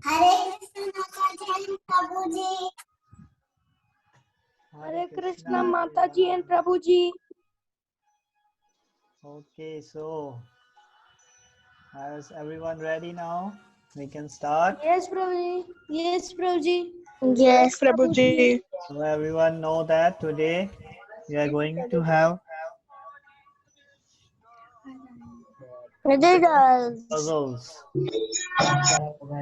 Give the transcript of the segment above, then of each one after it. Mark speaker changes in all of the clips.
Speaker 1: Hare Krishna Mataji Prabhuji.
Speaker 2: Hare Krishna Mataji and Prabhuji.
Speaker 3: Okay, so is everyone ready now? We can start.
Speaker 2: Yes, Prabhuji. Yes, Prabhuji.
Speaker 1: Yes,
Speaker 2: Prabhuji.
Speaker 3: So everyone know that today we are going to have
Speaker 1: riddles.
Speaker 3: puzzles.
Speaker 2: Puzzles.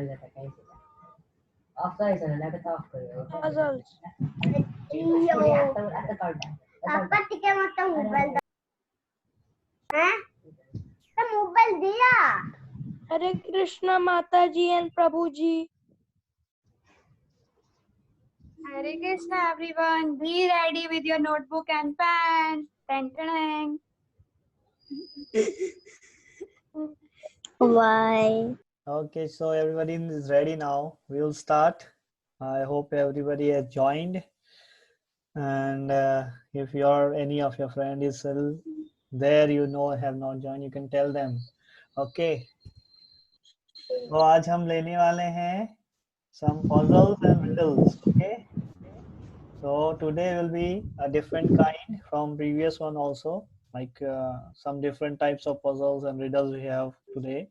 Speaker 1: पापा टिके मत mobile हैं तो mobile दिया
Speaker 2: Hare Krishna Mataji and Prabhuji.
Speaker 4: Hare Krishna everyone. Be ready with your notebook and pen. Tan, tan,
Speaker 1: Why?
Speaker 3: Okay, so everybody is ready now. We'll start. I hope everybody has joined. And if any of your friend is still there, have not joined, you can tell them. Okay. तो आज हम लेने वाले हैं some puzzles and riddles. Okay. So today will be a different kind from previous one also. Like some different types of puzzles and riddles we have today.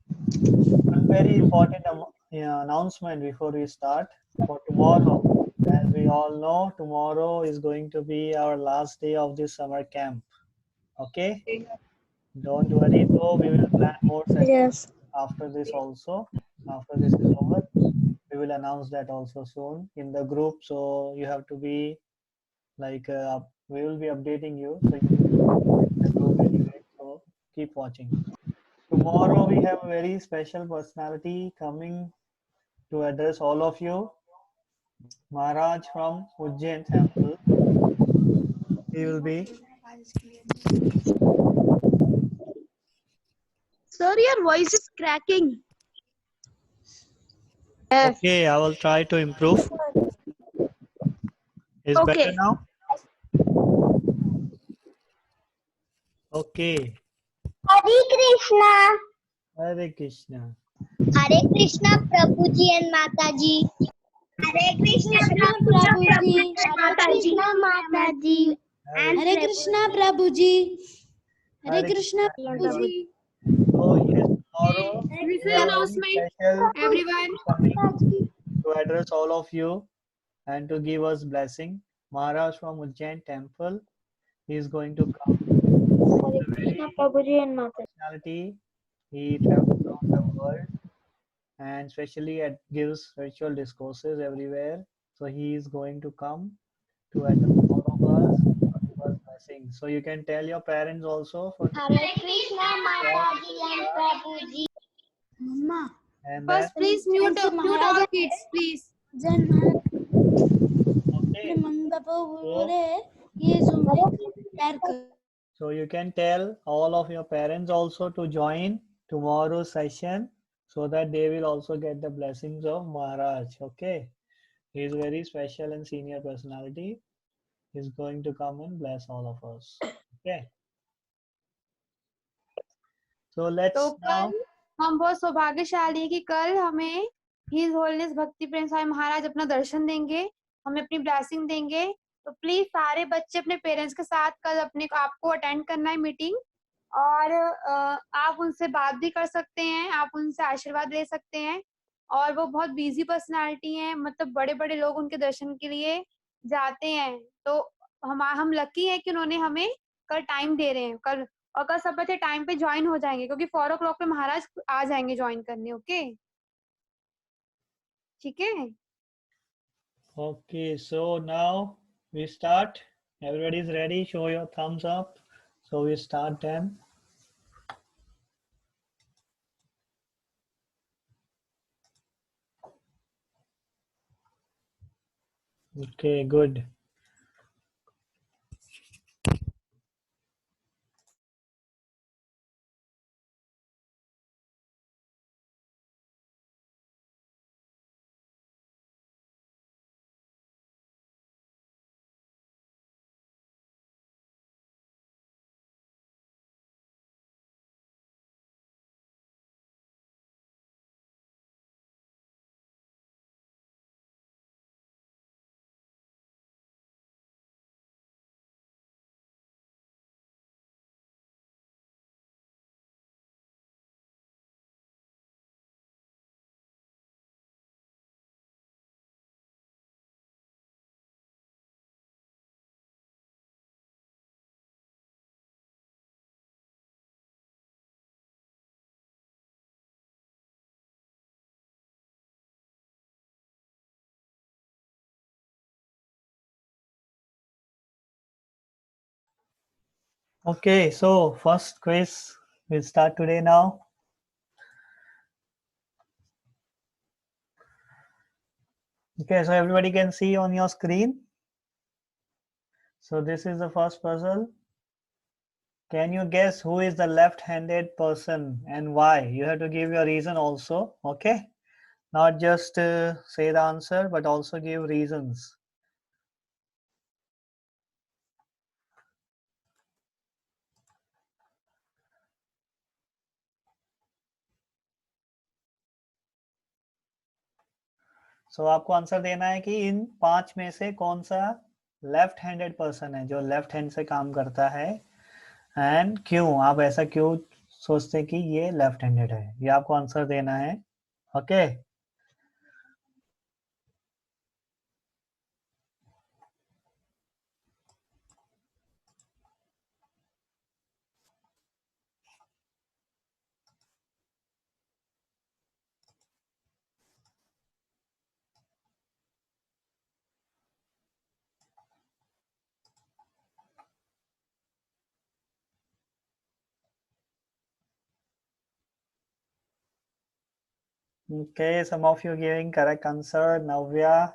Speaker 3: One very important announcement before we start. For tomorrow, as we all know, tomorrow is going to be our last day of this summer camp. Okay? Don't worry though, we will plan more sessions
Speaker 1: Yes.
Speaker 3: after this also. After this is over, we will announce that also soon in the group. So you have to be like, we will be updating you. So you the group anyway. So keep watching. Tomorrow we have a very special personality coming to address all of you. Maharaj from Ujjain temple. He will be.
Speaker 2: Sir, your voice is cracking.
Speaker 3: Okay, I will try to improve. Is better now? Okay.
Speaker 1: Hare Krishna.
Speaker 3: Hare Krishna.
Speaker 1: Hare Krishna Prabhuji and Mataji. Hare Krishna
Speaker 2: Prabhuji.
Speaker 1: Hare Krishna Mataji. And
Speaker 2: Hare Krishna Prabhuji. Hare
Speaker 3: Hare
Speaker 2: Krishna
Speaker 3: Krishna.
Speaker 2: Prabhuji.
Speaker 3: So yes, tomorrow
Speaker 4: This
Speaker 3: we
Speaker 4: is
Speaker 3: have a very
Speaker 4: announcement.
Speaker 3: special
Speaker 4: Everyone.
Speaker 3: coming to address all of you and to give us blessing. Maharaj from Ujjain temple. He is going to come.
Speaker 2: Hare Krishna Prabhuji and Mataji.
Speaker 3: Personality. He travels around the world and especially gives spiritual discourses everywhere. So he is going to come to address all of us, to give us blessings. So you can tell your parents also for
Speaker 1: Hare Krishna Mataji and Prabhuji.
Speaker 2: Mama.
Speaker 3: and
Speaker 4: First, please mute our kids, please.
Speaker 3: okay. So you can tell all of your parents also to join tomorrow's session so that they will also get the blessings of Maharaj. Okay. He is very special and senior personality. He's going to come and bless all of us. Okay. So let's
Speaker 4: तो
Speaker 3: now.
Speaker 4: कल हम बहुत सौभाग्यशाली हैं कि कल हमें his wholeness भक्ति प्रेम स्वामी महाराज अपना दर्शन देंगे, हमें अपनी ब्लेसिंग देंगे. तो प्लीज सारे बच्चे अपने पेरेंट्स के साथ कल आपको अटेंड करना है मीटिंग और आप उनसे बात भी कर सकते हैं, आप उनसे आशीर्वाद ले सकते हैं. और वो बहुत बिजी पर्सनालिटी हैं, मतलब बड़े-बड़े लोग उनके दर्शन के लिए जाते हैं. तो हम लकी हैं कि उन्होंने हमें कल टाइम दे रहे हैं. कल और कल सब बच्चे टाइम पे ज्वाइन हो जाएंगे क्योंकि 4 o'clock पे महाराज आ जाएंगे ज्वाइन करने. ओके, ठीक है.
Speaker 3: Okay, so now we start. Everybody is ready. Show your thumbs up. So we start then. Okay, good. Okay, so first quiz will start today now. Okay, so everybody can see on your screen. So this is the first puzzle. Can you guess who is the left-handed person and why? You have to give your reason also, okay? Not just say the answer, but also give reasons. So आपको answer देना है कि इन 5 में से कौन सा left handed person है जो लेफ्ट हैंड से काम करता है एंड क्यों, आप ऐसा क्यों सोचते कि ये लेफ्ट हैंडेड है, ये आपको आंसर देना है, okay? Okay, some of you giving correct answer. Navya,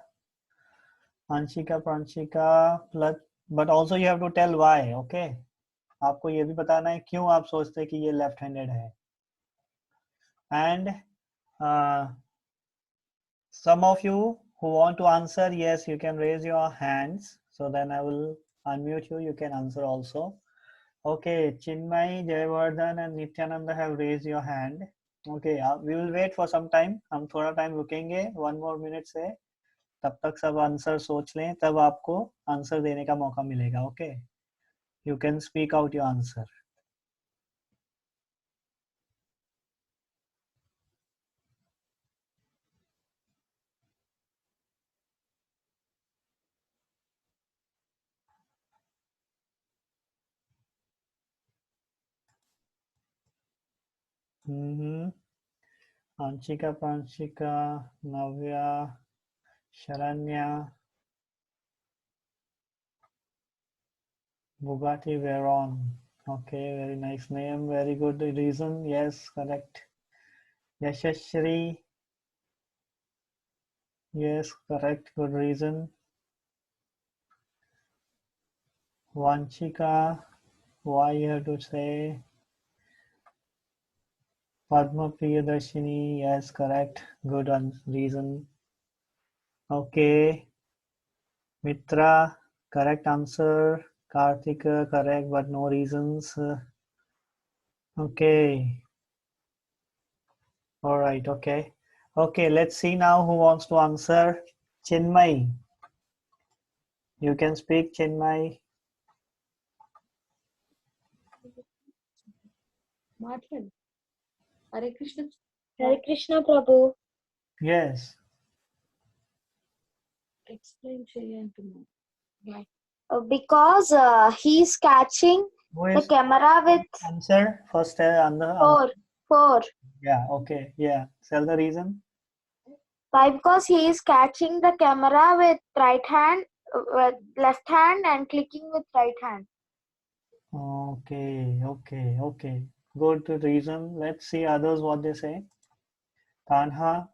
Speaker 3: Anshika, Pranshika, but also you have to tell why, okay? आपको ये भी बताना है क्यों आप सोचते हैं कि ये लेफ्ट हैंडेड है. And some of you who want to answer, yes, you can raise your hands. So then I will unmute you. You can answer also. Okay, Chinmay, Jayavardhan and Nityananda have raised your hand. Okay, we will wait for some time. हम थोड़ा time रुकेंगे 1 more minute से. तब तक सब answer सोच लें, तब आपको आंसर देने का मौका मिलेगा. Okay, you can speak out your answer. Anshika, Pranshika, Navya, Sharanya, Bugatti Veyron. Okay, very nice name, very good reason. Yes, correct. Yashashri. Yes, correct, good reason. Vanchika, why you have to say? Padma Priyadarshini, yes, correct, good reason. Okay, Mitra, correct answer. Karthika, correct, but no reasons. Okay. All right, okay. Okay, let's see now who wants to answer. Chinmay. You can speak, Chinmay.
Speaker 2: Martin. Hare Krishna. Hare Krishna, Prabhu.
Speaker 3: Yes.
Speaker 2: Explain Shreyan to me. Why?
Speaker 1: Because he's catching
Speaker 3: Who
Speaker 1: the
Speaker 3: is
Speaker 1: camera with
Speaker 3: answer? First,
Speaker 1: four.
Speaker 3: Yeah, okay, yeah. Tell the reason.
Speaker 1: Why? Because he is catching the camera with right hand, with left hand, and clicking with right hand.
Speaker 3: Okay, okay, okay. Good reason. Let's see others what they say. Kanha.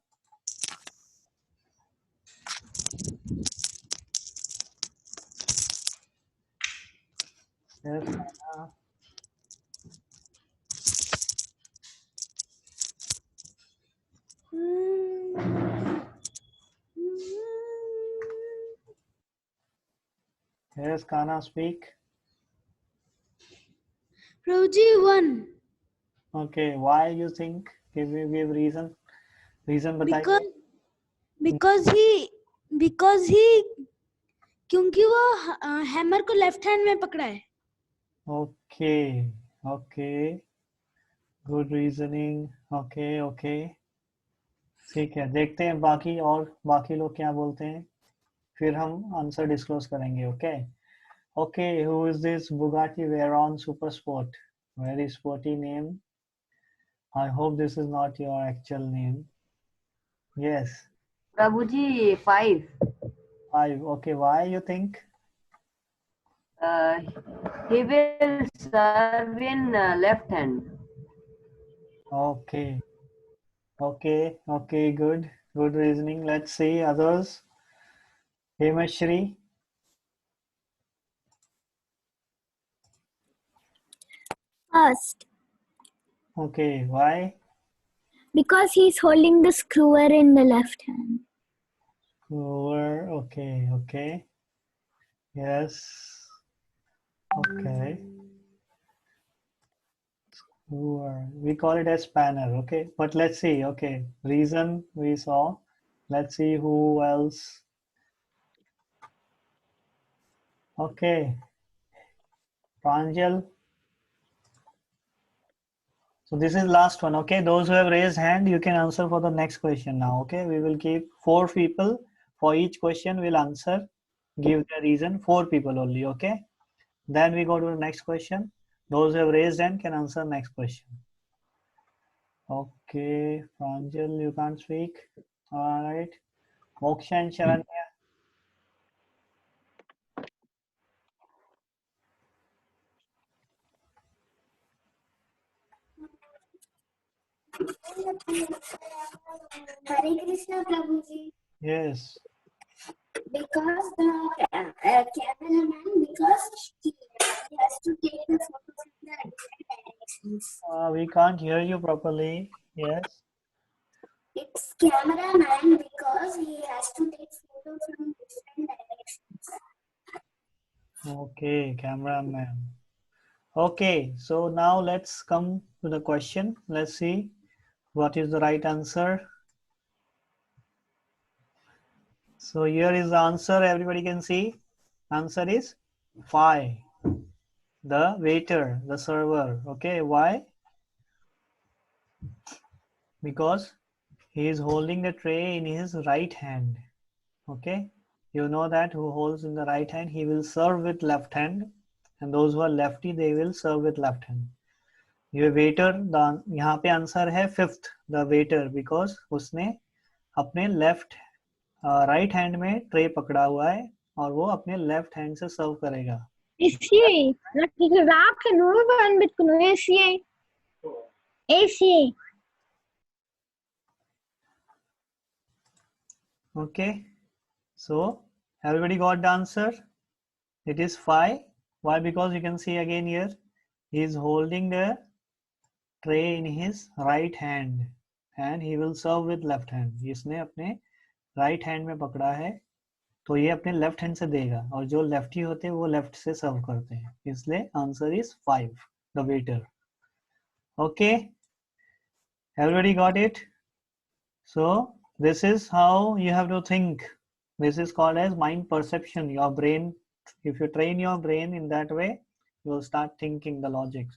Speaker 3: Yes, Kanha. Yes, Kanha, speak.
Speaker 2: Prabhuji, one.
Speaker 3: Okay, why you think? Give reason. Reason बताइए.
Speaker 2: because he क्योंकि वो hammer को left hand में पकड़ा है.
Speaker 3: Okay, okay. Good reasoning. Okay, okay. ठीक है, देखते हैं बाकी लोग क्या बोलते हैं, फिर हम आंसर डिस्क्लोज करेंगे. Okay. Okay, who is this Bugatti Veyron Super Sport? Very sporty name. I hope this is not your actual name. Yes.
Speaker 5: Prabhuji, 5.
Speaker 3: 5. Okay, why you think?
Speaker 5: Uh, he will serve in left hand.
Speaker 3: Okay. Okay. Good reasoning. Let's see others. Hemashri.
Speaker 6: First,
Speaker 3: Okay. Why?
Speaker 6: because he's holding the screwer in the left hand.
Speaker 3: Over. Okay. Yes. Okay. We call it as spanner. Okay. But let's see. Okay. Reason we saw. Let's see who else. Okay. Pranjal. So this is last one. Okay. Those who have raised hand, you can answer for the next question now. Okay. We will keep 4 people. For each question, we'll answer. Give the reason. 4 people only. Okay. Then we go to the next question. Those who have raised hand can answer next question. Okay. Pranjal, you can't speak. All right. Moksha and Sharanya.
Speaker 6: Hare Krishna Prabhuji.
Speaker 3: Yes.
Speaker 6: Because the cameraman, because he has to take the photos in the different directions.
Speaker 3: We can't hear you properly. Yes.
Speaker 6: It's cameraman because he has to take photos from different directions.
Speaker 3: Okay, cameraman. Okay, so now let's come to the question. Let's see what is the right answer. So here is the answer. Everybody can see. Answer is 5. The waiter, the server. Okay, why? Because he is holding the tray in his right hand. Okay, you know that who holds in the right hand, he will serve with left hand, and those who are lefty, they will serve with left hand. ये waiter यहाँ पे answer है 5th, the waiter, because उसने अपने left right hand में tray पकड़ा हुआ है और वो अपने लेफ्ट हैंड से सर्व करेगा.
Speaker 6: ACA, not gesagt, nur wenn mit ACA. ACA.
Speaker 3: Okay, so everybody got the answer. It is 5. Why? Because you can see again here, he is holding the tray in his right hand and he will serve with left hand. इसने अपने right hand में पकड़ा है तो ये अपने left hand से देगा और जो लेफ्टी होते हैं वो लेफ्ट से सर्व करते हैं, इसलिए answer is 5, the waiter. Okay, everybody got it? So this is how you have to think. This is called as mind perception. Your brain, if you train your brain in that way, you will start thinking the logics.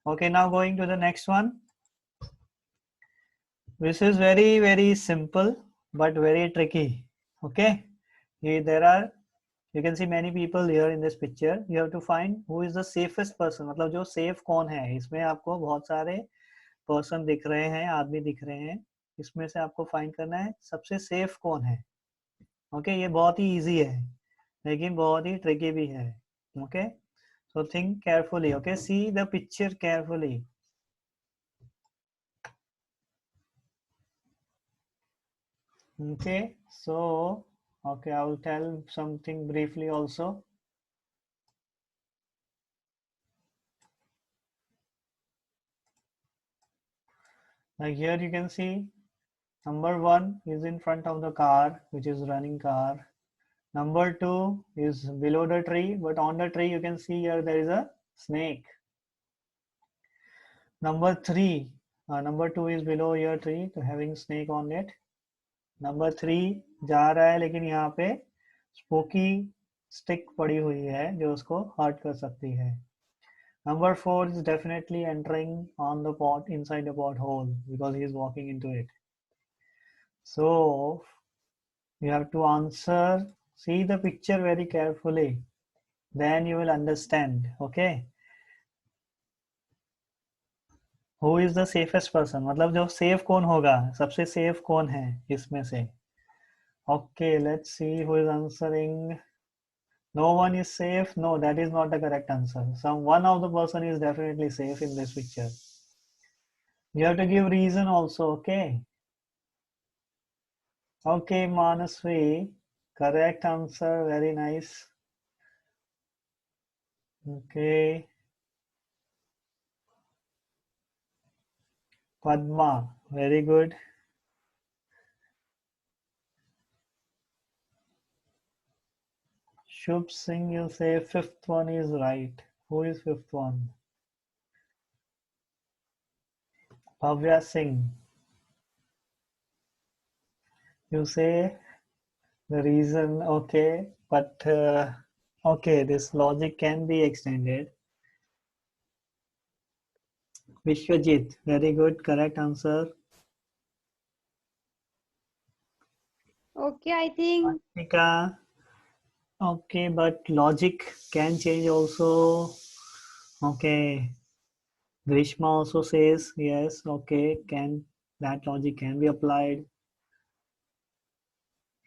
Speaker 3: Okay, now going to the next one. This is very, very simple but very tricky. Okay, there are, you can see many people here in this picture. You have to find who is the safest person. मतलब जो safe कौन है. इसमें आपको बहुत सारे person दिख रहे हैं, आदमी दिख रहे हैं. इसमें से आपको find करना है सबसे safe कौन है. Okay, ये बहुत ही easy है, लेकिन बहुत ही tricky भी है. Okay, so think carefully. Okay, see the picture carefully. Okay, so okay, I will tell something briefly also. Like here you can see number 1 is in front of the car, which is running car. Number 2 is below the tree, but on the tree you can see here there is a snake. Number 3, number 2 is below your tree, so having snake on it. Number 3 जा रहा है लेकिन यहाँ पे spooky stick पड़ी हुई है जो उसको हर्ट कर सकती है. Number 4 is definitely entering on the pot, inside the pothole, because he is walking into it. So you have to answer, see the picture very carefully, then you will understand. Okay, who is the safest person, मतलब जो safe कौन होगा, सबसे safe कौन है इसमें से. Okay, let's see who is answering. No one is safe. No, that is not the correct answer. One of the person is definitely safe in this picture. You have to give reason also, okay? Okay, Manasvi, correct answer, very nice. Okay. Padma, very good. Shubh Singh, you say fifth one is right. Who is fifth one? Bhavya Singh. You say the reason, okay, but okay, this logic can be extended. Vishwajit, very good, correct answer.
Speaker 4: Okay, I think
Speaker 3: Nika, okay, but logic can change also. Okay, Grishma also says yes, okay, that logic can be applied.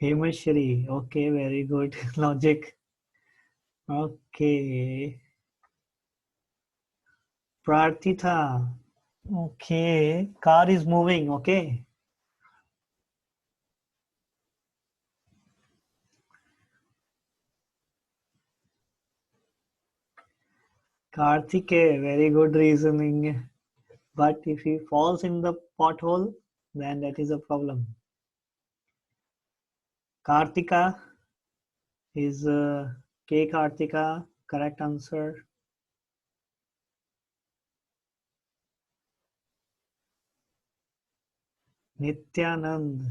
Speaker 3: Hemashri, okay, very good logic. Okay. Prarthita, okay, car is moving, okay. Karthike, very good reasoning. But if he falls in the pothole, then that is a problem. Kartika is K. Kartika, correct answer. Nityanand,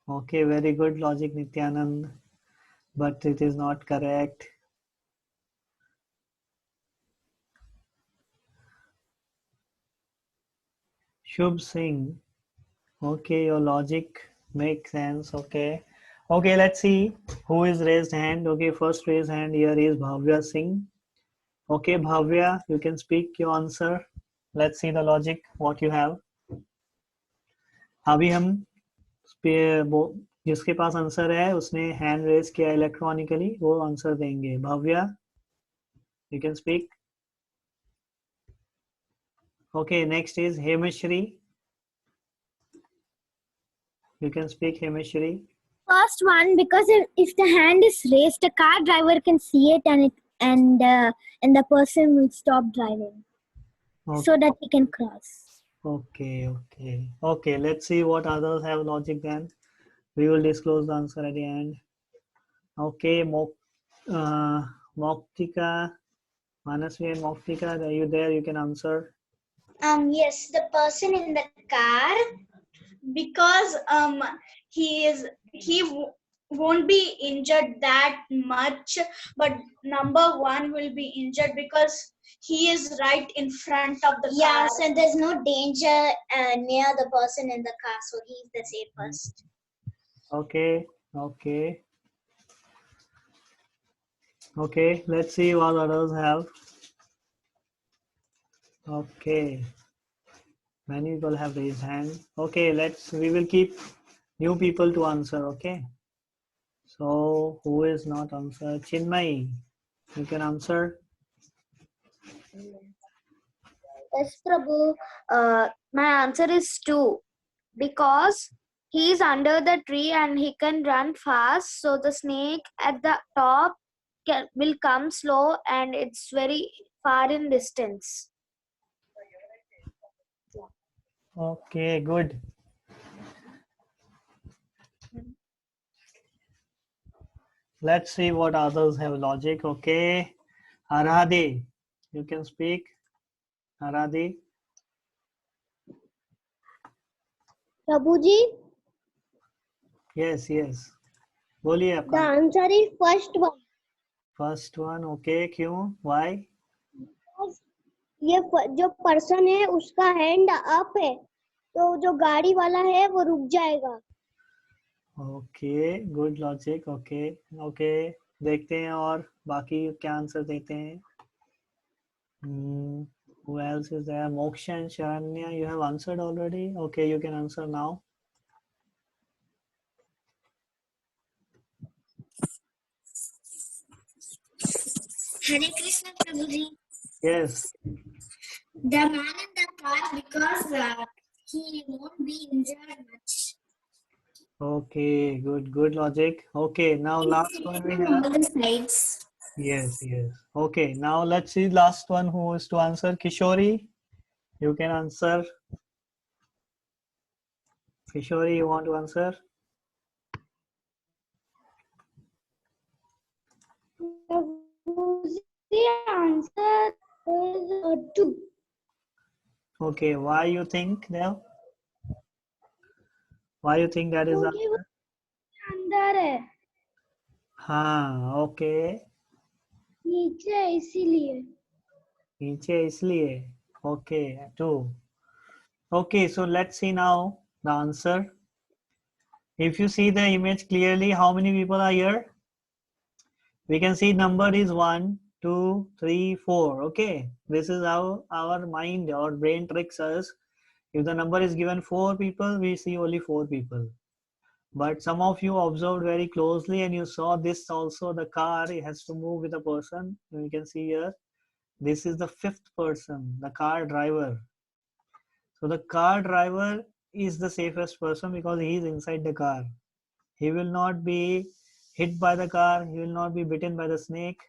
Speaker 3: okay, very good logic, Nityanand, but it is not correct. Shubh Singh, okay, your logic makes sense, okay. Okay, let's see who is raised hand. Okay, first raised hand here is Bhavya Singh. Okay, Bhavya, you can speak your answer. Let's see the logic, what you have. अभी हम जिसके पास answer है उसने hand raise किया electronically, वो answer देंगे. Bhavya, you can speak. Okay, next is Hemashri. You can speak, Hemashri.
Speaker 6: First one, because if the hand is raised, a car driver can see it, and the person will stop driving so that he can cross.
Speaker 3: Okay, let's see what others have logic then. We will disclose the answer at the end. Okay, Moktika, Manasvi and Moktika, are you there? You can answer.
Speaker 7: Yes, the person in the car, because he won't be injured that much, but number one will be injured because he is right in front of the car. Yes, and there's no danger near the person in the car, so he's the safest.
Speaker 3: Okay, let's see what others have. Okay, many people have raised hand. Okay, we will keep new people to answer. Okay, so who is not answer? Chinmay, you can answer.
Speaker 1: Yes, Prabhu. My answer is 2 because he is under the tree and he can run fast. So the snake at the top will come slow and it's very far in distance.
Speaker 3: Okay, good. Let's see what others have logic. Okay, Aradhi, you can speak. Aradhi.
Speaker 6: Prabhuji,
Speaker 3: Yes. बोलिए
Speaker 6: the
Speaker 3: आपका.
Speaker 6: answer is first one.
Speaker 3: First one, okay. क्यों? Why?
Speaker 6: ये जो person है उसका hand up है, तो जो गाड़ी वाला है वो रुक जाएगा.
Speaker 3: Okay, good logic. ओके, देखते हैं और बाकी क्या आंसर देते हैं. Who else is there? Moksha and Sharanya, you have answered already. Okay, you can answer now.
Speaker 6: Hare Krishna Prabhuji.
Speaker 3: Yes.
Speaker 6: The man in the car because he won't be injured much.
Speaker 3: Okay, good logic. Okay, now last one we have.
Speaker 6: All the sides.
Speaker 3: Yes. Okay, now let's see last one who is to answer. Kishori, you can answer. Kishori, you want to answer?
Speaker 6: The answer is 2.
Speaker 3: Okay, why you think now? Why you think that is the
Speaker 6: क्योंकि वो
Speaker 3: answer?
Speaker 6: अंदर है
Speaker 3: हाँ, okay.
Speaker 6: नीचे है इसीलिए
Speaker 3: नीचे इसलिए. Okay, 2. Okay, so let's see now the answer. If you see the image clearly, how many people are here? We can see number is 1, 2, 3, 4. Okay, this is how our mind or brain tricks us. If the number is given 4 people, we see only 4 people. But some of you observed very closely and you saw this also, the car, it has to move with a person. You can see here, this is the 5th person, the car driver. So the car driver is the safest person because he is inside the car. He will not be hit by the car. He will not be bitten by the snake.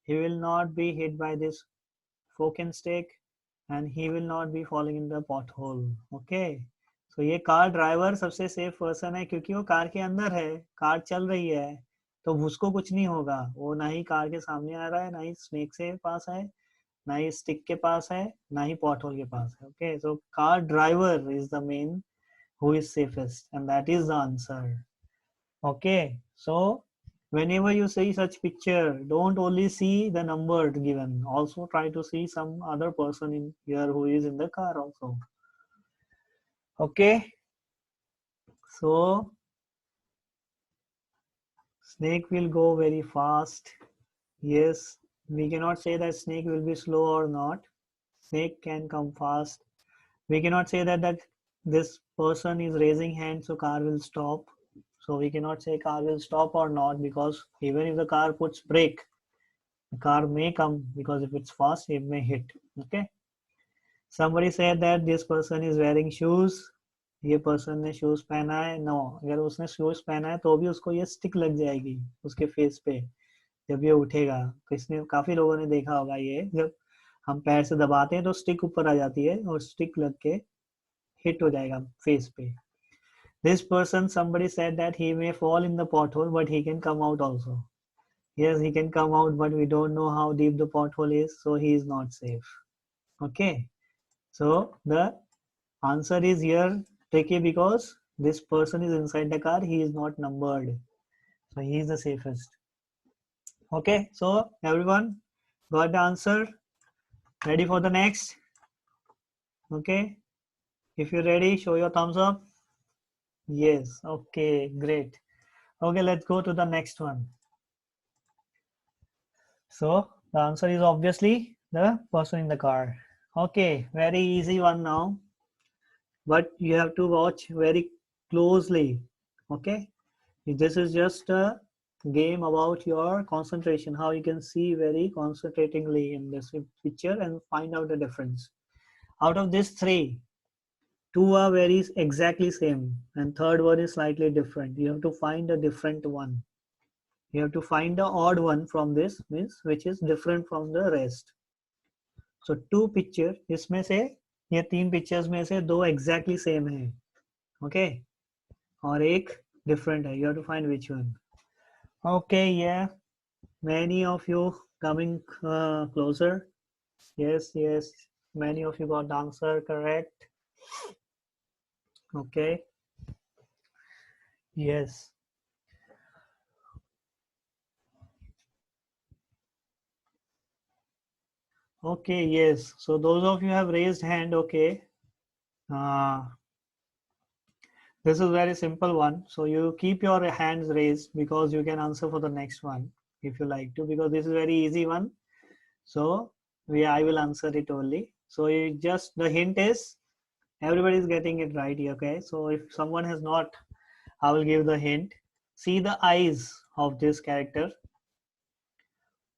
Speaker 3: He will not be hit by this fork and stick, and he will not be falling in the pothole. Okay. So ये car driver सबसे safe person है क्योंकि वो car के अंदर है, car चल रही है, तो उसको कुछ नहीं होगा. वो ना ही कार के सामने आ रहा है, ना ही स्नेक से पास है, ना ही स्टिक के पास है, ना ही पॉटहोल के पास है. Okay, so car driver is the main who is safest, and that is the answer. Okay, so whenever you see such picture, don't only see the number given, also try to see some other person in here who is in the car also. Okay, so snake will go very fast. Yes, we cannot say that snake will be slow or not. Snake can come fast. We cannot say that this person is raising hand, so car will stop. So we cannot say car will stop or not, because even if the car puts brake, the car may come, because if it's fast, it may hit. Okay. Somebody said that this person is wearing shoes. ये person ने shoes पहना है. No, अगर उसने shoes पहना है तो भी उसको ये stick लग जाएगी उसके face पे जब ये उठेगा. किसने, काफी लोगों ने देखा होगा, ये जब हम पैर से दबाते हैं तो stick ऊपर आ जाती है और stick लग के hit हो जाएगा face पे. This person, somebody said that he may fall in the pothole, but he can come out also. Yes, he can come out, but we don't know how deep the pothole is, so he is not safe. Okay, so the answer is here tricky because this person is inside the car, he is not numbered, so he is the safest. Okay, so everyone got the answer? Ready for the next? Okay, if you're ready, show your thumbs up. Yes, okay, great. Okay, let's go to the next one. So the answer is obviously the person in the car. Okay, very easy one now, but you have to watch very closely. Okay, this is just a game about your concentration, how you can see very concentratingly in this picture and find out the difference. Out of these 3, 2 are very exactly same and third one is slightly different. You have to find a different one. You have to find the odd one from this, means which is different from the rest. So 2 picture, इसमें से ये 3 pictures में से 2 exactly same है. Okay, और एक different है. You have to find which one. Okay, yeah, many of you coming closer. Yes, many of you got the answer correct. Okay, yes. Okay, yes. So those of you have raised hand, okay. This is very simple one. So you keep your hands raised because you can answer for the next one if you like to, because this is very easy one. So I will answer it only. So you just, the hint is everybody is getting it right. Okay. So if someone has not, I will give the hint. See the eyes of this character.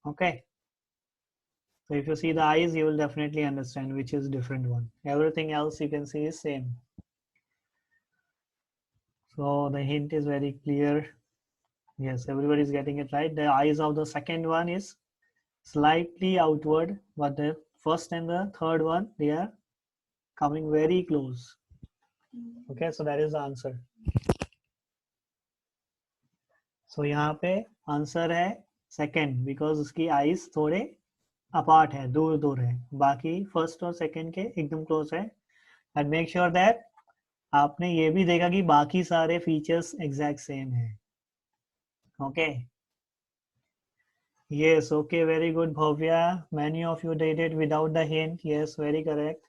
Speaker 3: Okay. So if you see the eyes, you will definitely understand which is different one. Everything else you can see is same. So the hint is very clear. Yes, everybody is getting it right. The eyes of the second one is slightly outward, but the first and the third one, they are coming very close. Okay, so that is the answer. So यहाँ पे answer है second, because उसकी eyes थोड़े apart है, दूर दूर है, बाकी फर्स्ट और सेकंड के एकदम क्लोज है. एंड मेक श्योर दैट आपने ये भी देखा कि बाकी सारे फीचर्स एग्जैक्ट सेम है. Okay, yes, okay, very good, Bhavya. Many of you did it without the hint. Yes, very correct.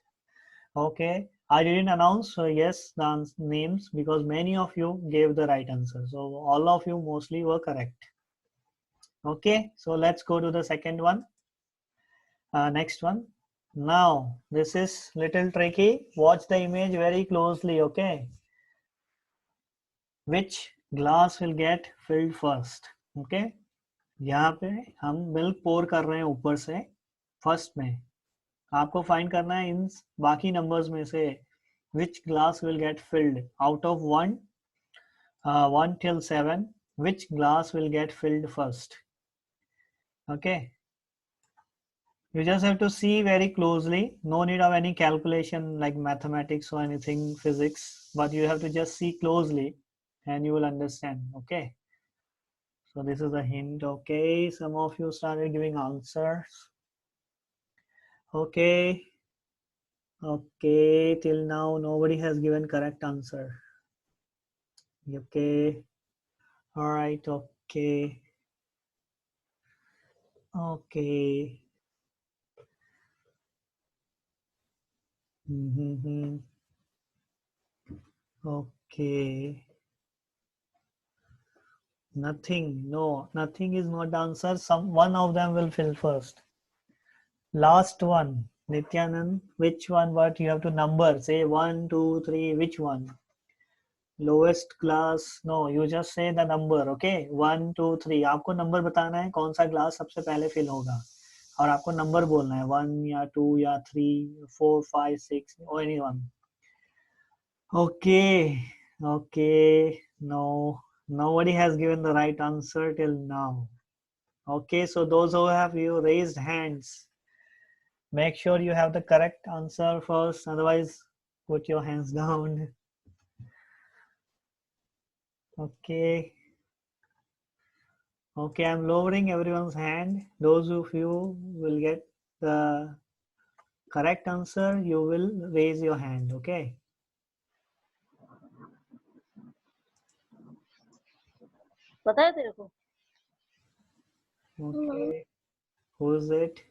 Speaker 3: Okay, I didn't announce yes the names because many of you gave the right answer, so all of you mostly were correct. Okay, so let's go to the second one. Next one. Now this is little tricky. Watch the image very closely. Okay, which glass will get filled first? Okay, यहाँ पे हम milk पोर कर रहे हैं ऊपर से first में. आपको फाइंड करना है इन बाकी नंबर्स में से which glass will get filled out of 1 till 7. Which glass will get filled first? Okay, you just have to see very closely. No need of any calculation like mathematics or anything physics, but you have to just see closely and you will understand. Okay, so this is a hint. Okay, some of you started giving answers. Okay, okay, till now nobody has given correct answer. Okay, all right, okay, okay. Okay, nothing, no, nothing is not the answer. One of them will fill first. Last one, Nityanand, which one? But you have to number, say 1 2 3, which one? Lowest class? No, you just say the number. Okay, 1 2 3. आपको number बताना है कौन सा glass सबसे पहले fill होगा और आपको नंबर बोलना है 1 या 2 या 3 4 5 6 or anyone. Okay, okay, no, nobody has given the right answer till now. Okay, so those who have you raised hands, make sure you have the correct answer first, otherwise put your hands down. Okay, okay, I'm lowering everyone's hand. Those of you will get the correct answer, you will raise your hand. Okay,
Speaker 2: पता है तेरे को?
Speaker 3: okay, who's it?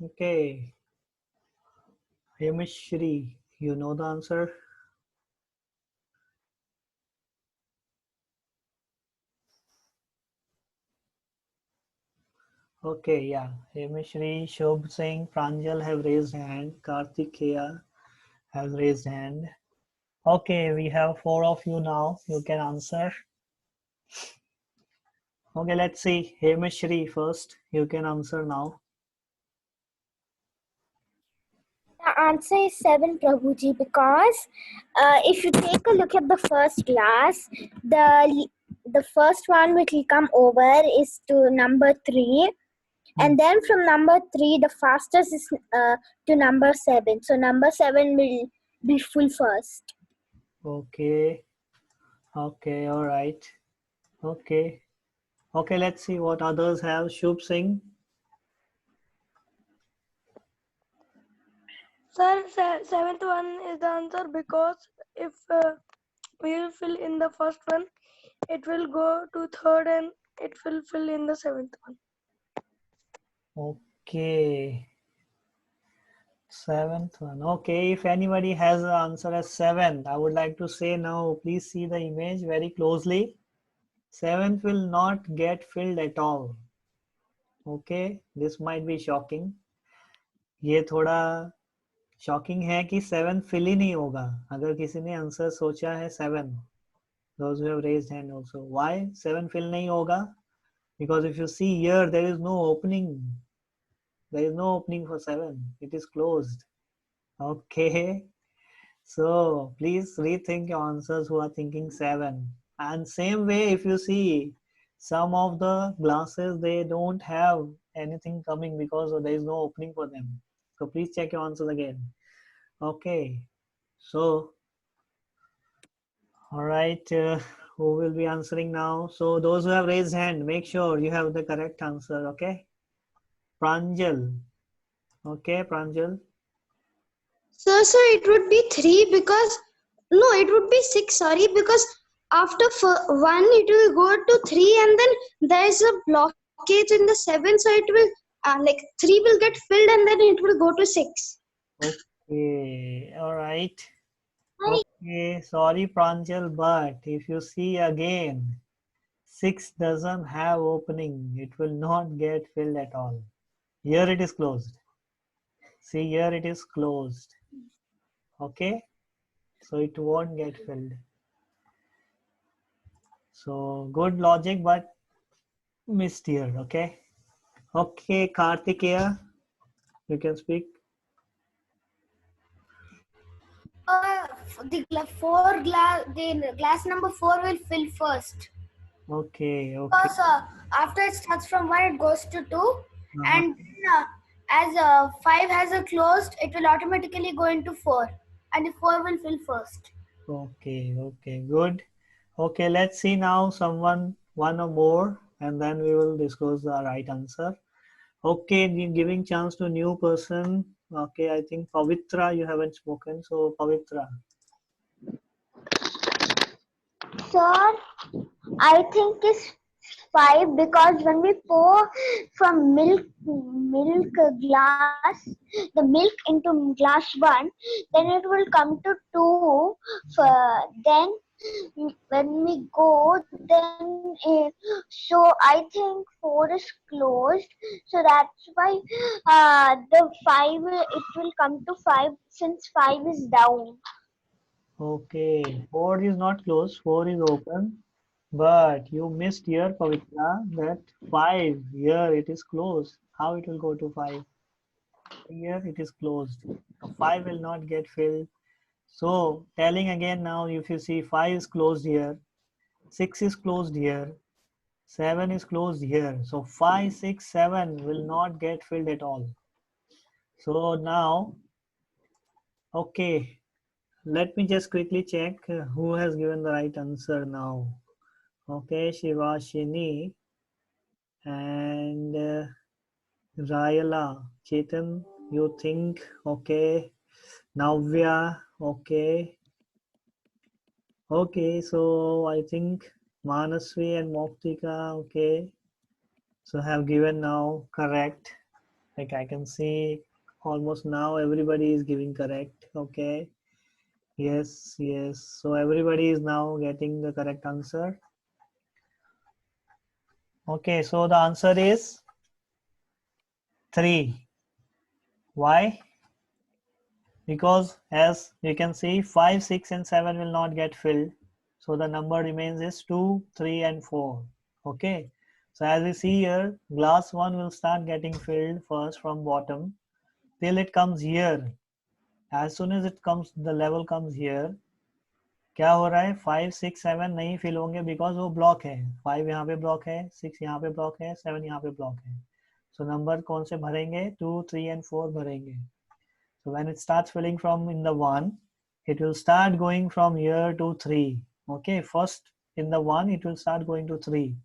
Speaker 3: Okay, Hemishri, you know the answer? Okay, yeah, Hemishri, Shobh Singh, Pranjal have raised hand, Kartikeya has raised hand. Okay, we have 4 of you now, you can answer. Okay, let's see, Hemishri first, you can answer now.
Speaker 6: The answer is 7, Prabhuji, because if you take a look at the first glass, the first one which will come over is to number 3, and then from number 3, the fastest is to number 7. So number 7 will be full first.
Speaker 3: Okay, okay, all right. Okay, okay, let's see what others have. Shubh Singh.
Speaker 8: Sir, seventh one is the answer because if we will fill in the first one, it will go to third and it will fill in the seventh one.
Speaker 3: Okay. 7th one. Okay, if anybody has the answer as 7th, I would like to say now, please see the image very closely. 7th will not get filled at all. Okay, this might be shocking. ये थोड़ा shocking है कि 7 fill ही नहीं होगा अगर किसी ने answer सोचा है 7. Those who have raised hand also. Why 7 fill nahi hoga? Because if you see here, there is no opening. There is no opening for 7. It is closed. Okay. So please rethink your answers who are thinking 7. And same way, if you see some of the glasses, they don't have anything coming because there is no opening for them. So please check your answers again. Okay. So all right, who will be answering now? So those who have raised hand, make sure you have the correct answer, okay? Pranjal. Okay, Pranjal.
Speaker 7: So it would be 3 because no, it would be 6. Sorry, because after 1 it will go to 3 and then there is a blockage in the 7, so it will like 3 will get filled and then it will go to 6.
Speaker 3: Okay, all right. Okay, sorry Pranjal, but if you see again, 6 doesn't have opening. It will not get filled at all. Here it is closed. See, here it is closed. Okay, so it won't get filled. So good logic, but missed here. Okay. Okay, Kartikeya, you can speak.
Speaker 1: The glass number 4 will fill first.
Speaker 3: Okay, okay.
Speaker 1: Because after it starts from 1, it goes to 2. And as 5 has a closed, it will automatically go into 4. And the 4 will fill first.
Speaker 3: Okay, okay, good. Okay, let's see now one or more, and then we will disclose the right answer. Okay, giving chance to new person. Okay, I think Pavitra, you haven't spoken. So Pavitra.
Speaker 6: Sir, I think it's 5 because when we pour from milk glass, the milk into glass 1, then it will come to 2. Then when we go, then so I think 4 is closed. So that's why the 5 it will come to 5 since 5 is down.
Speaker 3: Okay, 4 is not closed, 4 is open. But you missed here, Pavitra, that 5, here it is closed. How it will go to 5? Here it is closed. So 5 will not get filled. So telling again now, if you see 5 is closed here, 6 is closed here, 7 is closed here. So 5, 6, 7 will not get filled at all. So now, okay, let me just quickly check who has given the right answer now. Okay, Shivashini and Rayala. Chetan, you think, okay. Navya, okay. Okay, so I think Manasvi and Moktika, okay. So have given now correct. Like I can see almost now everybody is giving correct, okay. Yes, yes. So everybody is now getting the correct answer. Okay, so the answer is 3. Why? Because as you can see 5, 6 and 7 will not get filled. So the number remains is 2, 3 and 4. Okay. So as we see here, glass 1 will start getting filled first from bottom till it comes here. As soon as it comes, the level comes here. क्या हो रहा है 5, 6, 7 नहीं fill होंगे because वो block है 5 यहाँ पे ब्लॉक है 6 यहाँ पे ब्लॉक है 7 यहाँ पे ब्लॉक है सो नंबर कौन से भरेंगे 2, 3 and 4 भरेंगे so when it starts filling from in the 1 it will start going from here to 3 okay first in the 1 it will start going to 3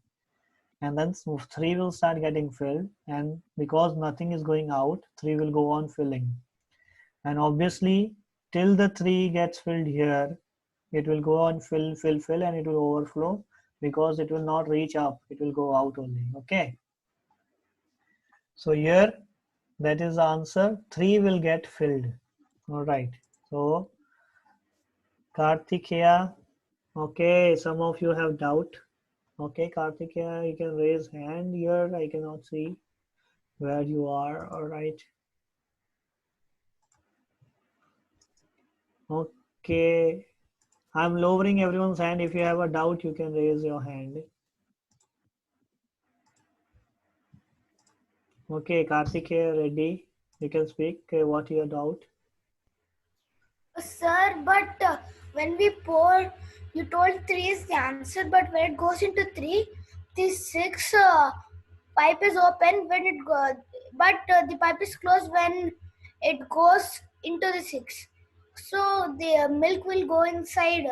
Speaker 3: and then 3 will start getting filled and because nothing is going out 3 will go on filling and obviously till the 3 gets filled here it will go on fill and it will overflow because it will not reach up it will go out only okay so here that is the answer 3 will get filled all right so Kartikeya okay some of you have doubt okay Kartikeya you can raise hand here I cannot see where you are all right Okay. I'm lowering everyone's hand. If you have a doubt, you can raise your hand. Okay, Karthik here, ready? You can speak. What your doubt?
Speaker 6: Sir, but when we pour, you told 3 is the answer, but when it goes into 3, the 6 pipe is open when it goes, but the pipe is closed when it goes into the 6. So the milk will go inside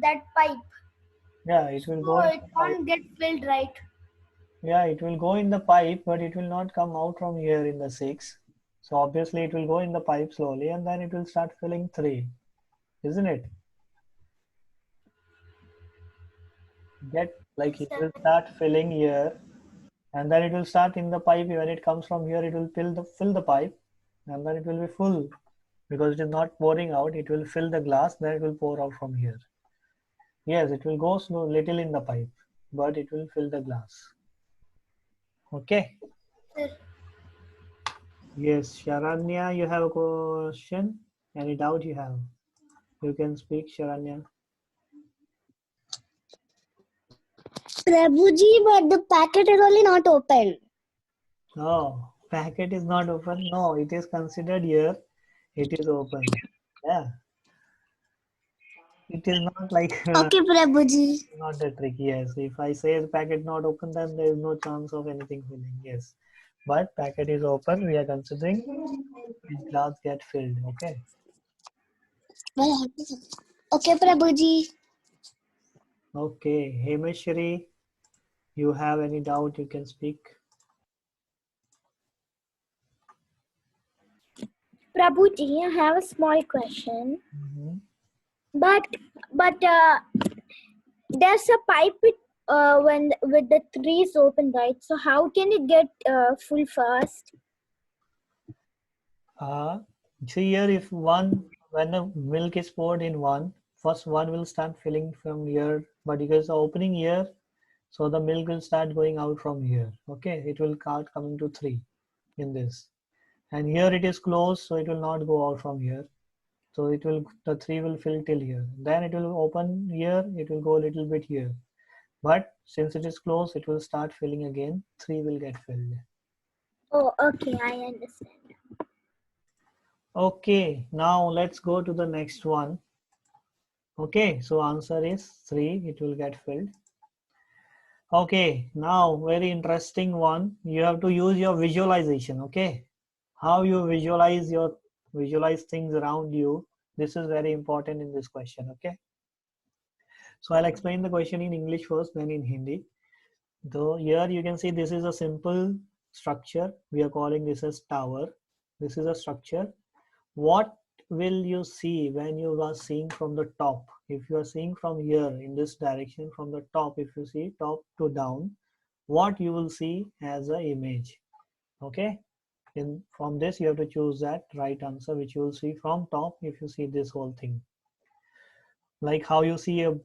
Speaker 6: that pipe.
Speaker 3: Yeah, it will
Speaker 6: So
Speaker 3: go in
Speaker 6: it
Speaker 3: the pipe.
Speaker 6: can't get filled, right?
Speaker 3: Yeah, it will go in the pipe, but it will not come out from here in the 6. So obviously it will go in the pipe slowly and then it will start filling 3, isn't it? Get like it will start filling here and then it will start in the pipe. When it comes from here, it will fill the pipe and then it will be full because it is not pouring out. It will fill the glass, then it will pour out from here. Yes, it will go slow little in the pipe, but it will fill the glass. Okay.
Speaker 6: Sir.
Speaker 3: Yes, Sharanya, you have a question? Any doubt you have? You can speak, Sharanya.
Speaker 6: Prabhuji, but the packet is only not open.
Speaker 3: No, packet is not open. No, it is considered here. It is open. Yeah. It is not like
Speaker 6: Okay, Prabhuji.
Speaker 3: not the trick. Yes. If I say the packet not open, then there is no chance of anything filling. Yes. But packet is open. We are considering this glass get filled. Okay.
Speaker 6: Okay, Prabhuji.
Speaker 3: Okay. Hemeshri, you have any doubt? You can speak.
Speaker 6: Prabhuji, I have a small question.
Speaker 3: Mhm.
Speaker 6: But there's a pipe when with the trees open, right? So how can it get full fast?
Speaker 3: See here, if when the milk is poured in one, first one will start filling from here, but because the opening here, so the milk will start going out from here. Okay, it will start coming to 3 in this, and here it is closed, so it will not go out from here. So the 3 will fill till here. Then it will open here, it will go a little bit here. But since it is closed, it will start filling again. 3 will get filled.
Speaker 6: Oh, okay, I understand.
Speaker 3: Okay, now let's go to the next one. Okay, so answer is 3, it will get filled. Okay, now very interesting one. You have to use your visualization, okay? How you visualize things around you. This is very important in this question, okay? So I'll explain the question in English first, then in Hindi. Though here you can see this is a simple structure. We are calling this as tower. This is a structure. What will you see when you are seeing from the top? If you are seeing from here in this direction from the top, if you see top to down, what you will see as an image? Okay, from this you have to choose that right answer which you will see from top. If you see this whole thing, like how you see a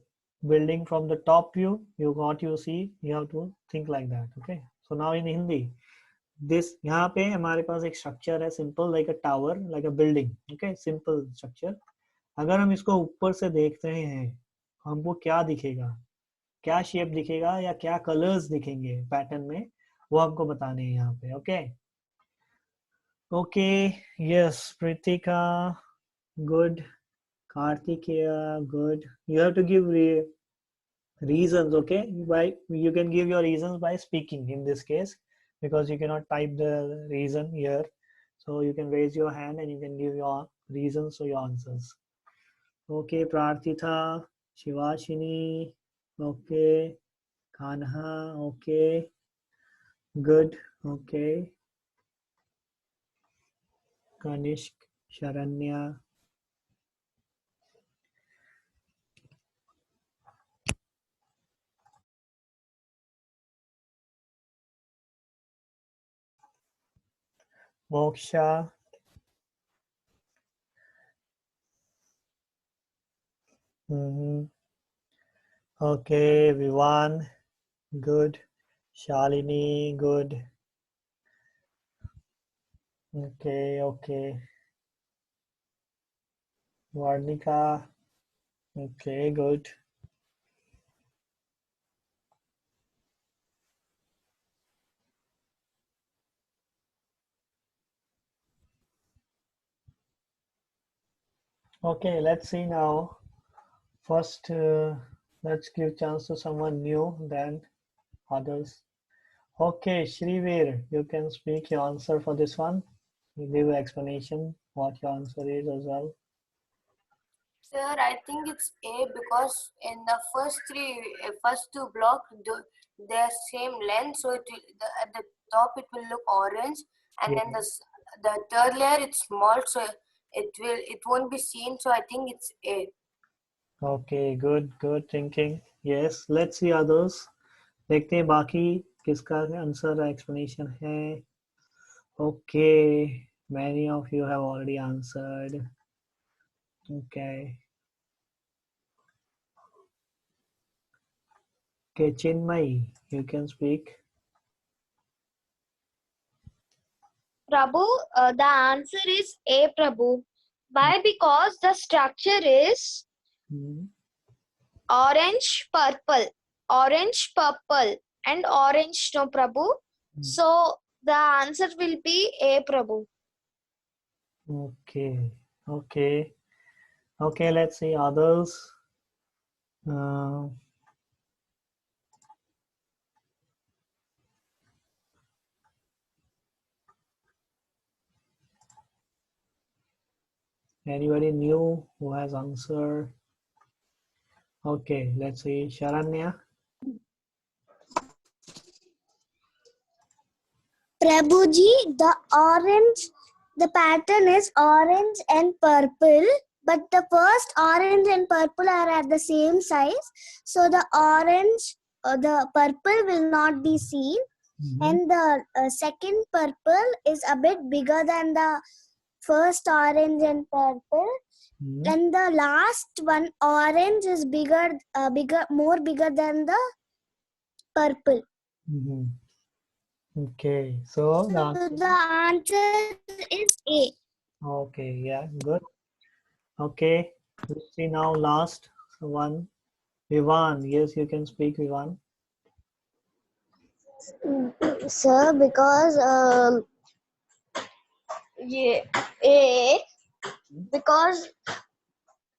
Speaker 3: building from the top view, what you see, you have to think like that. Okay, so now in Hindi, this यहाँ पे हमारे पास एक structure है simple like अ tower like अ building. Okay, simple structure. अगर हम इसको ऊपर से देखते हैं हमको क्या दिखेगा, क्या शेप दिखेगा या क्या कलर्स दिखेंगे पैटर्न में, वो हमको बताने हैं यहाँ पे. Okay okay yes Pritika good, Kartikeya good. You have to give reasons. Okay, you can give your reasons by speaking in this case because you cannot type the reason here. So you can raise your hand and you can give your reasons or your answers. Okay, Prarthita, Shivashini, okay, Kanha, okay, good, okay, Kanishk, Sharanya, Moksha, okay, Vivan, good, Shalini, good. Okay, okay. Varnika. Okay, good. Okay, let's see now. First, let's give chance to someone new, then others. Okay, Shrivir, you can speak your answer for this one. You give explanation what your answer is as well.
Speaker 9: Sir, I think it's A because in the first two blocks, they're same length, so at the top it will look orange, and then the third layer it's small, so it won't be seen. So I think it's A.
Speaker 3: Okay, good thinking. Yes, let's see others. देखते हैं बाकी किसका answer explanation है. Okay, many of you have already answered. Okay. Okay, Chinmay, you can speak.
Speaker 1: Prabhu, the answer is A, Prabhu. Why? Because the structure is
Speaker 3: Hmm.
Speaker 1: orange, purple, and orange, no, Prabhu. So the answer will be A, Prabhu.
Speaker 3: Okay, let's see others. Uh, Anybody new who has answered? Okay, let's see. Sharanya.
Speaker 6: Prabhuji, the pattern is orange and purple, but the first orange and purple are at the same size, so the purple will not be seen, and the second purple is a bit bigger than the first orange and purple, and the last one orange is more bigger than the purple.
Speaker 3: Okay, so
Speaker 6: The answer is A.
Speaker 3: Okay, yeah, good. Okay, let's see now last one. Vivan, yes, you can speak, Vivan.
Speaker 6: Sir, because A, because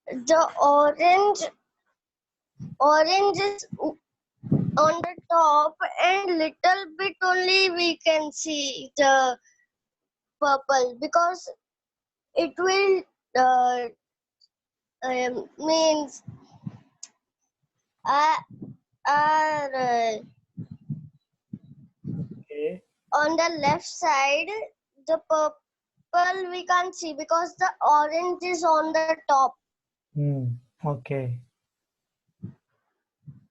Speaker 6: the orange is on the top and little bit only we can see the purple, because it will means
Speaker 3: Okay.
Speaker 6: on the left side the purple we can't see because the orange is on the top.
Speaker 3: Okay.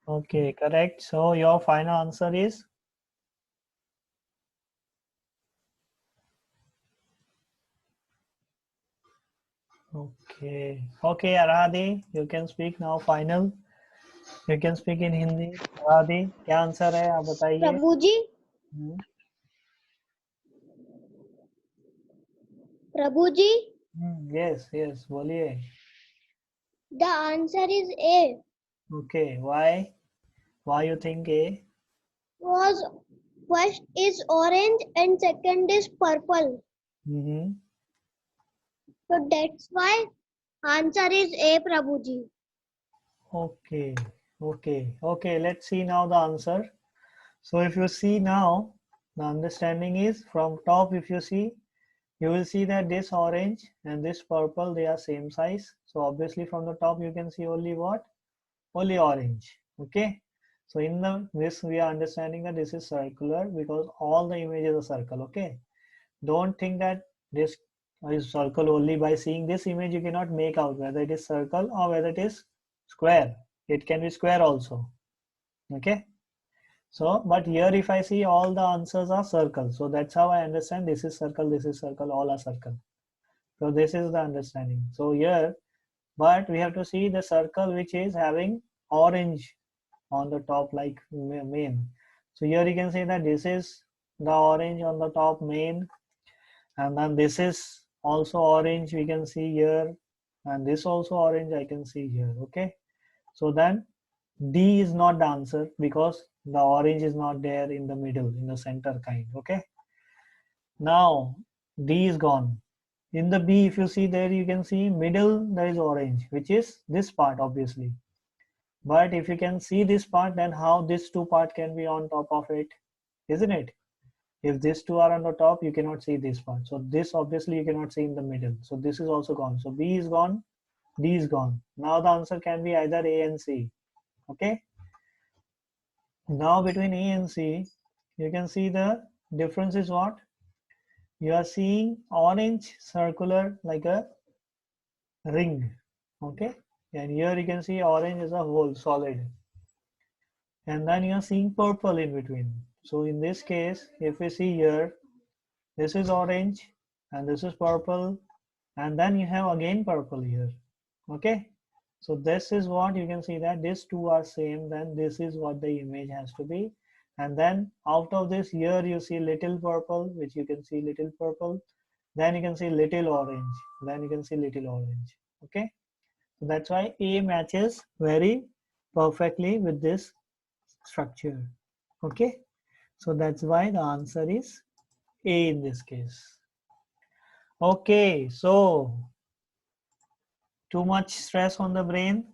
Speaker 3: Okay, correct. So your final answer is? Okay. Okay, Aradhi, you can speak now. Final. You can speak in Hindi. Aradhi, क्या answer है आप बताइए.
Speaker 6: प्रभु जी, प्रभु जी,
Speaker 3: Yes, बोलिए.
Speaker 6: the answer is A.
Speaker 3: Okay, why? Why you think A?
Speaker 6: Was first is orange and second is purple. So that's why answer is A, Prabhuji.
Speaker 3: Okay. Let's see now the answer. So if you see now, the understanding is from top, if you see, you will see that this orange and this purple, they are same size. So obviously from the top, you can see only what? Only orange. Okay. So in this, we are understanding that this is circular because all the images are circle. Okay. Don't think that this is circle only. By seeing this image, you cannot make out whether it is circle or whether it is square. It can be square also. Okay. So, but here if I see all the answers are circle. So that's how I understand this is circle, all are circle. So this is the understanding. So here, but we have to see the circle which is having orange on the top like main. So here you can say that this is the orange on the top main, and then this is also orange we can see here, and this also orange I can see here. Okay, so then D is not the answer because the orange is not there in the middle, in the center kind. Okay, now D is gone. In the B, if you see there, you can see middle there is orange, which is this part obviously. But if you can see this part, then how this two part can be on top of it, isn't it? If these two are on the top, you cannot see this part. So this obviously you cannot see in the middle. So this is also gone. So B is gone, D is gone. Now the answer can be either A and C. Okay. Now between A and C, you can see the difference is what? You are seeing orange circular like a ring. Okay. And here you can see orange is a whole solid. And then you are seeing purple in between. So in this case, if we see here, this is orange and this is purple, and then you have again purple here. Okay, so this is what you can see, that these two are same, then this is what the image has to be. And then out of this, here you see little purple, which you can see little purple, then you can see little orange, then you can see little orange. Okay, so that's why A matches very perfectly with this structure. Okay, so that's why the answer is A in this case. Okay, so too much stress on the brain?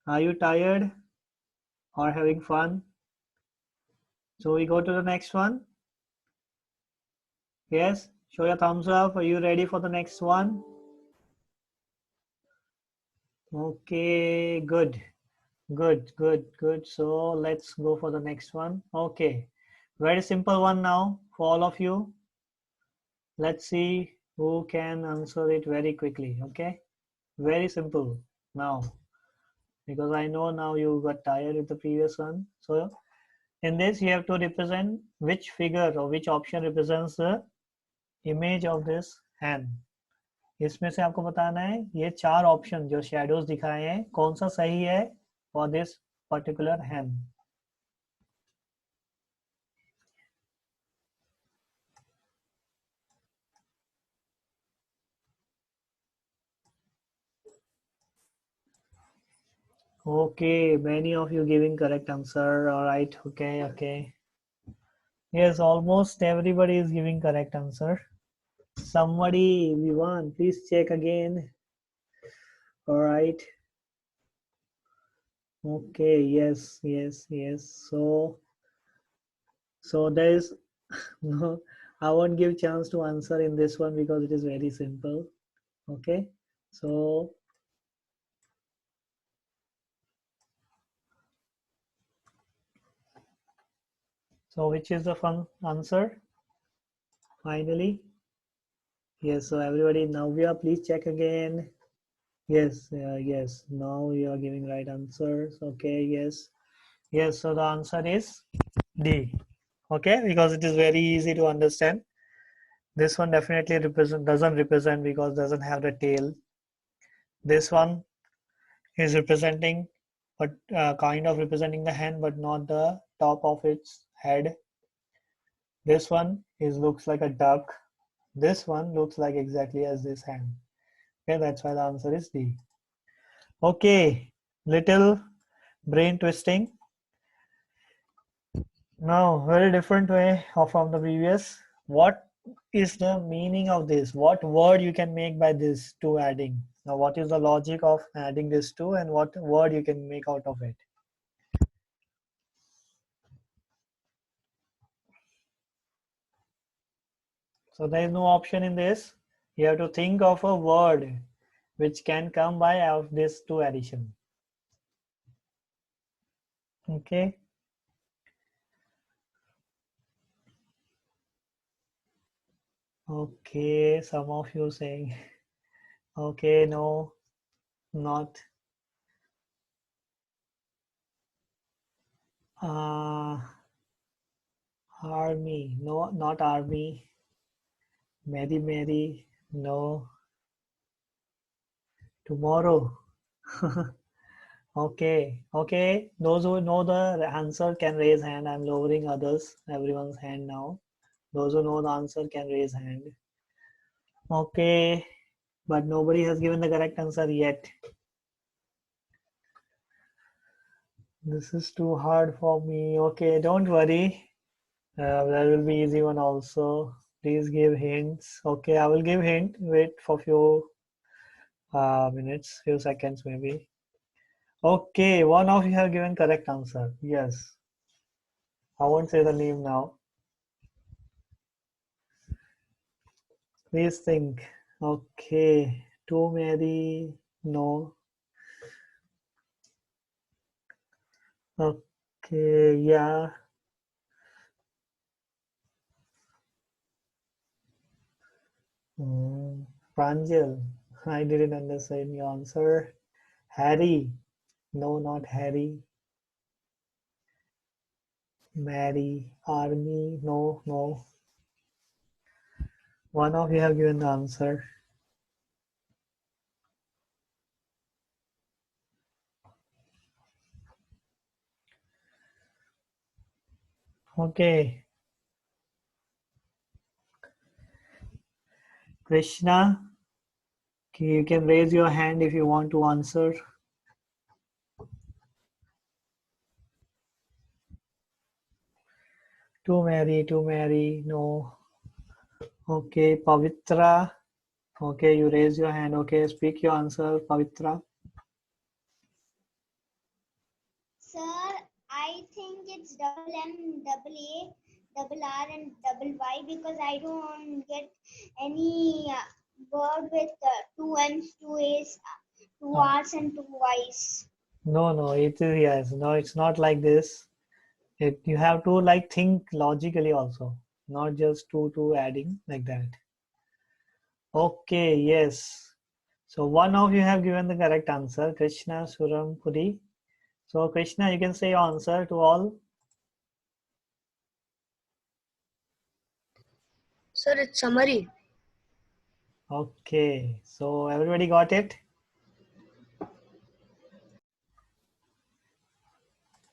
Speaker 3: Are you tired or having fun? So we go to the next one. Yes, show your thumbs up. Are you ready for the next one? Okay, good. So let's go for the next one. Okay, very simple one now for all of you. Let's see who can answer it very quickly. Okay, very simple now, because I know now you got tired with the previous one. So in this you have to represent which figure or which option represents the image of this hand. इसमें से आपको बताना है ये चार option जो shadows दिखाए हैं कौन सा सही है for this particular hand. Okay, many of you giving correct answer. All right, okay. Yes, almost everybody is giving correct answer. Somebody, Vivan, please check again. All right. Okay, yes. So there is no, I won't give chance to answer in this one because it is very simple. Okay, so which is the fun answer finally? Yes, so everybody, Navya, please check again. Yes, yes, now you are giving right answers. Okay, yes, so the answer is D. Okay, because it is very easy to understand. This one definitely doesn't represent because doesn't have the tail. This one is representing, but kind of representing the hand, but not the top of its head. This one looks like a duck. This one looks like exactly as this hand. Okay, that's why the answer is D. Okay, little brain twisting. Now, very different way from the previous. What is the meaning of this? What word you can make by this two adding? Now, what is the logic of adding this two and what word you can make out of it? So there is no option in this. You have to think of a word which can come by of this two addition. Okay. Okay, some of you saying, okay, no, not. Army, no, not army. Mary, no. Tomorrow. Okay. Those who know the answer can raise hand. I'm lowering everyone's hand now. Those who know the answer can raise hand. Okay. but nobody has given the correct answer yet. This is too hard for me. Okay, don't worry. There will be easy one also. Please give hints. Okay, I will give hint. Wait for few minutes, few seconds maybe. Okay, one of you have given correct answer. Yes. I won't say the name now. Please think. Okay, to marry, no. Okay, yeah. Pranjal, I didn't understand your answer. Harry, no, not Harry. Mary, army, no, no. One of you have given the answer. Okay. Krishna, you can raise your hand if you want to answer. To marry, no. Okay, Pavitra. Okay, you raise your hand. Okay, speak your answer, Pavitra.
Speaker 6: Sir, I think it's double M, double A, double R, and double Y because I don't get any word with two M's, two A's, two R's, and two Y's.
Speaker 3: No, it is yes. No, it's not like this. You have to like think logically also, not just two adding like that. Okay, yes. So one of you have given the correct answer, Krishna Surampuri. So Krishna, you can say your answer to all.
Speaker 2: Sir, it's summary.
Speaker 3: Okay, so everybody got it?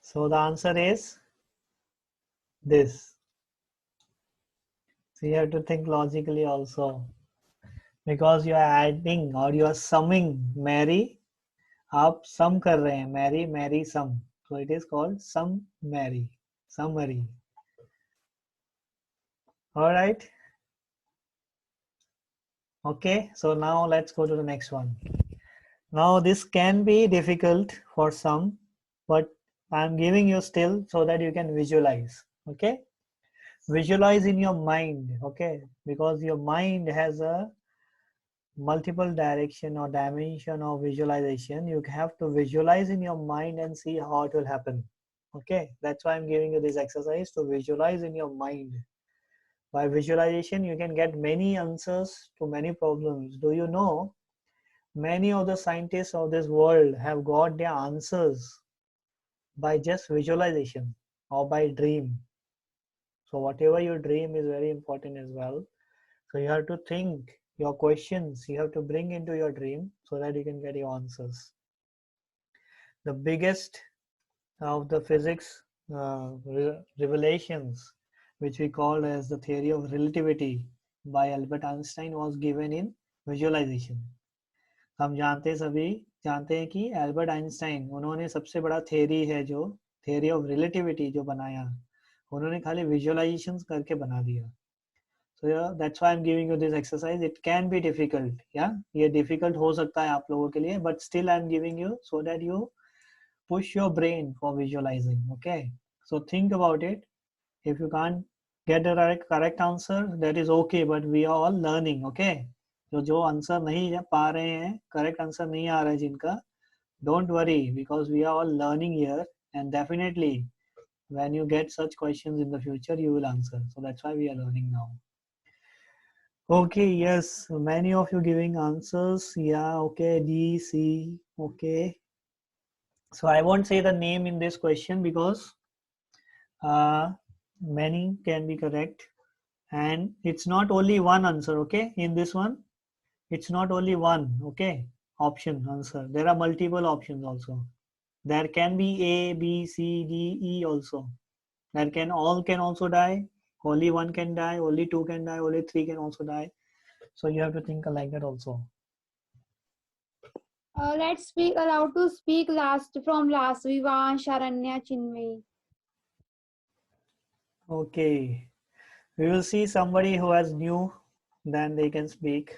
Speaker 3: So the answer is this. So you have to think logically also, because you are adding or you are summing marry. आप sum कर रहे हैं, marry sum. So it is called summary. All right. Okay, so now let's go to the next one. Now this can be difficult for some, but I'm giving you still so that you can visualize. Okay, visualize in your mind. Okay, because your mind has a multiple direction or dimension of visualization. You have to visualize in your mind and see how it will happen. Okay, that's why I'm giving you this exercise to visualize in your mind. By visualization, you can get many answers to many problems. Do you know many of the scientists of this world have got their answers by just visualization or by dream? So whatever you dream is very important as well. So you have to think your questions, you have to bring into your dream so that you can get your answers. The biggest of the physics revelations, which we call as the theory of relativity by Albert Einstein, was given in visualization. हम सभी जानते हैं कि Albert Einstein, उन्होंने सबसे बड़ा theory है जो थ्योरी ऑफ रिलेटिविटी जो बनाया, उन्होंने खाली विजुअलाइजेशंस करके बना दिया. So yeah, that's why I'm giving you this exercise. It can be difficult. Yeah, ये difficult हो सकता है आप लोगों के लिए, but still I'm giving you so that you push your brain for visualizing. Okay, so think about it. If you can't get the correct answer, that is okay, but we are all learning. Okay, जो answer नहीं पा रहे हैं, correct answer नहीं आ रहा है जिनका, don't worry, because we are all learning here, and definitely when you get such questions in the future you will answer. So that's why we are learning now. Okay, yes, many of you giving answers. Yeah, okay, D, C, okay. So I won't say the name in this question because many can be correct, and it's not only one answer. Okay, in this one it's not only one, okay, option answer. There are multiple options also. There can be A, B, C, D, E also. There can also die. Only one can die, only two can die, only three can also die. So you have to think like that also.
Speaker 4: Let's speak allowed to speak last from last. Vivan, Sharanya, Chinmay.
Speaker 3: Okay. We will see somebody who has new, then they can speak.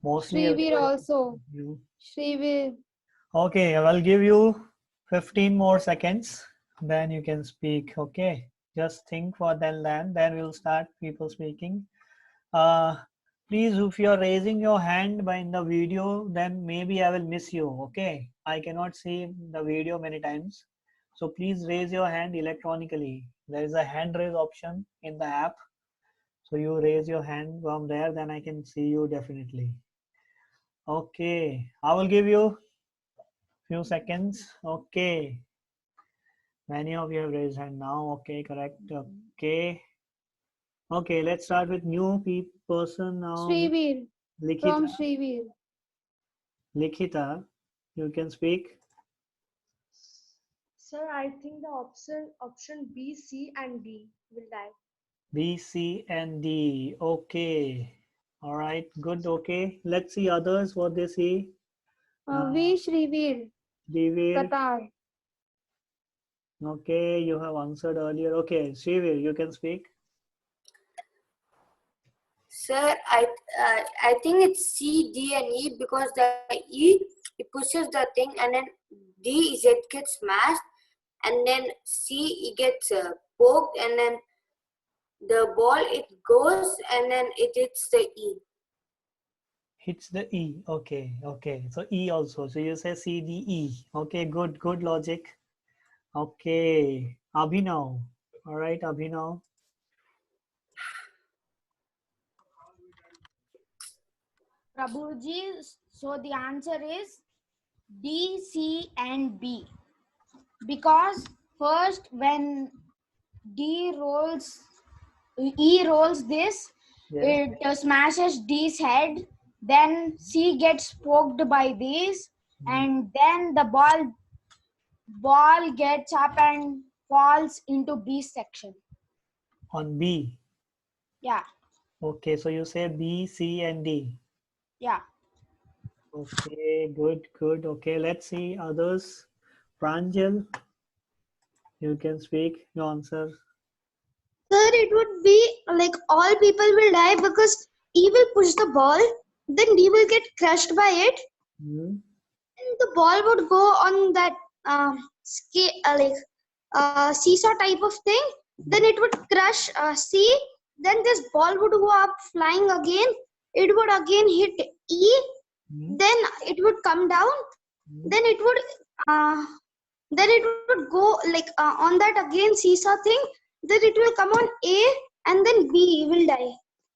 Speaker 3: Mostly
Speaker 4: Shrivir
Speaker 3: everybody
Speaker 4: also.
Speaker 3: new.
Speaker 4: Shrivir.
Speaker 3: Okay, I will give you 15 more seconds, then you can speak. Okay, just think for then we'll start people speaking. Please, if you are raising your hand by in the video, then maybe I will miss you. Okay, I cannot see the video many times, so please raise your hand electronically. There is a hand raise option in the app, so you raise your hand from there, then I can see you definitely. Okay, I will give you few seconds. Okay, many of you have raised hand now. Okay, correct. Okay, okay, let's start with new person now.
Speaker 4: Shrivir.
Speaker 3: Likhita.
Speaker 4: From Shrivir.
Speaker 3: Likhita, you can speak.
Speaker 8: Sir, I think the option B, C, and D will die.
Speaker 3: B, C, and D. Okay. All right. Good. Okay. Let's see others what they see.
Speaker 4: V. Shrivir.
Speaker 3: Shrivir.
Speaker 4: Qatar.
Speaker 3: Okay. You have answered earlier. Okay. Shrivir, you can speak.
Speaker 9: Sir, I think it's C, D, and E because the E it pushes the thing, and then D is it gets smashed, and then C it gets poked, and then the ball it goes, and then it hits the E.
Speaker 3: Hits the E. Okay. Okay. So E also. So you say C, D, E. Okay. Good. Good logic. Okay. Abhinav. All right. Abhinav.
Speaker 2: Prabhuji, so the answer is D, C, and B. Because first, when E rolls this,
Speaker 3: Yes.
Speaker 2: it smashes D's head. Then C gets poked by this, and then the ball gets up and falls into B section.
Speaker 3: On B.
Speaker 2: Yeah.
Speaker 3: Okay. So you say B, C, and D.
Speaker 2: Yeah.
Speaker 3: Okay, good, good. Okay, let's see others. Pranjal, you can speak your answer.
Speaker 7: Sir, it would be like all people will die because E will push the ball, then D will get crushed by it,
Speaker 3: Hmm.
Speaker 7: and the ball would go on that seesaw type of thing. Then it would crush C. Then this ball would go up flying again. It would again hit E. Then it would come down. Then it would go like on that again seesaw thing. Then it will come on A, and then B will die.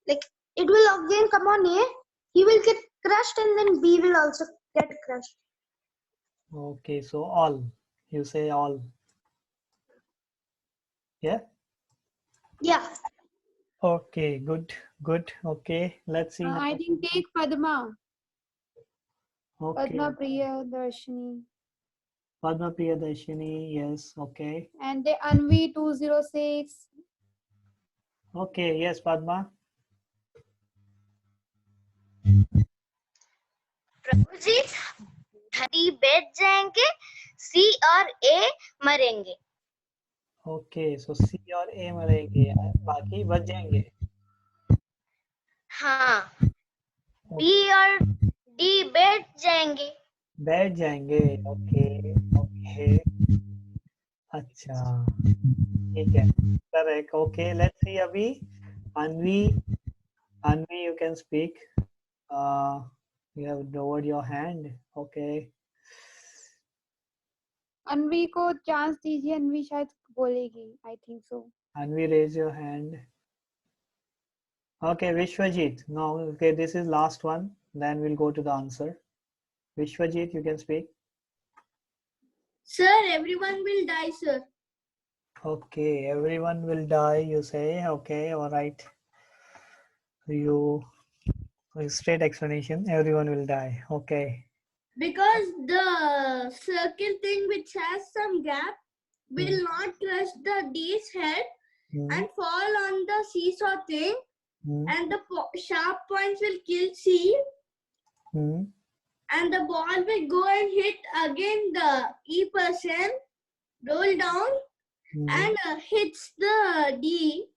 Speaker 7: Like it will again come on A. He will get crushed, and then B will also get crushed.
Speaker 3: Okay, so all. You say all. Yeah?
Speaker 7: Yeah.
Speaker 3: Okay, good, good. Okay, let's see now.
Speaker 4: I think take Padma.
Speaker 3: Okay.
Speaker 4: Padma Priya Darshini.
Speaker 3: Padma Priyadarshini, yes, okay.
Speaker 4: And the Anvi 206.
Speaker 3: Okay, yes, Padma.
Speaker 6: Prabhu ji D बैठ जाएंगे, C और A मरेंगे.
Speaker 3: Okay, so C और A मरेंगे, बाकी बच जाएंगे.
Speaker 6: हाँ. B और D बैठ जाएंगे.
Speaker 3: बैठ जाएंगे. Okay, okay. अच्छा, ठीक है. Correct. Okay, let's see अभी. Anvi, you can speak. You have lowered your hand. Okay.
Speaker 4: Anvi को चांस दीजिए. Anvi शायद बोलेगी. I think so.
Speaker 3: Anvi, raise your hand. Okay, Vishwajit. No, okay, this is last one. Then we'll go to the answer. Vishwajit, you can speak.
Speaker 1: Sir, everyone will die, sir.
Speaker 3: Okay, everyone will die, you say. Okay, all right. You straight explanation. Everyone will die. Okay.
Speaker 1: Because the circle thing which has some gap will not crush the D's head and fall on the seesaw thing, and the sharp points will kill C,
Speaker 7: and the ball will go and hit again the E person, roll down and hits the D.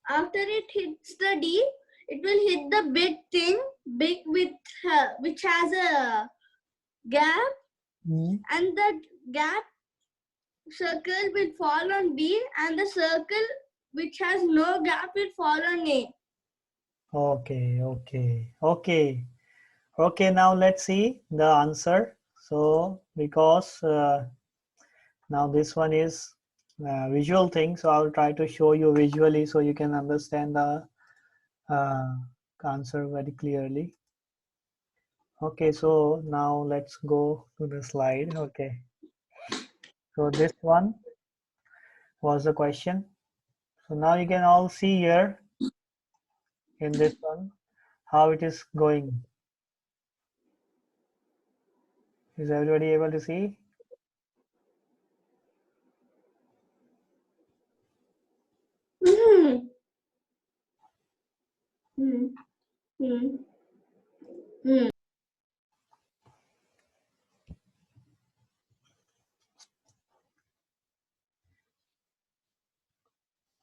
Speaker 7: After it hits the D, it will hit the big thing, big with which has a gap, and that gap circle will fall on B, and the circle which has no gap will fall on A.
Speaker 3: Okay, now let's see the answer. So because now this one is visual thing, so I'll try to show you visually so you can understand the answer very clearly. Okay, so now let's go to the slide. Okay, so this one was the question. So now you can all see here in this one how it is going. Is everybody able to see?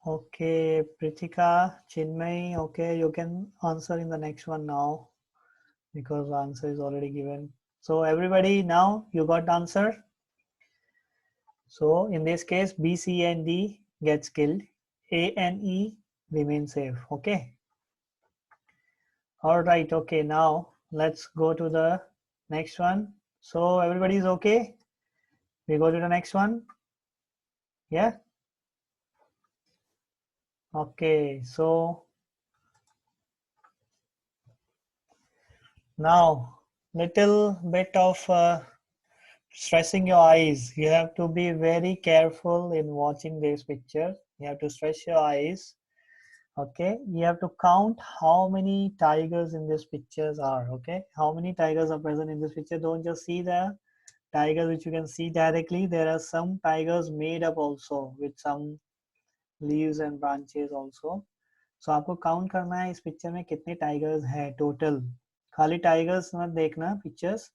Speaker 3: Okay, Pritika, Chinmay, okay, you can answer in the next one now because the answer is already given. So everybody now you got the answer. So in this case, B, C and D gets killed. A and E remain safe. Okay. All right. Okay. Now let's go to the next one. So everybody is okay. We go to the next one. Yeah. Okay. So now little bit of stressing your eyes. You have to be very careful in watching this picture. You have to stretch your eyes. Okay, you have to count how many tigers in these pictures are. Okay, how many tigers are present in this picture. Don't just see the tigers which you can see directly. There are some tigers made up also with some leaves and branches also. So आपको count करना है इस picture में कितने tigers हैं total. खाली tigers मत देखना pictures.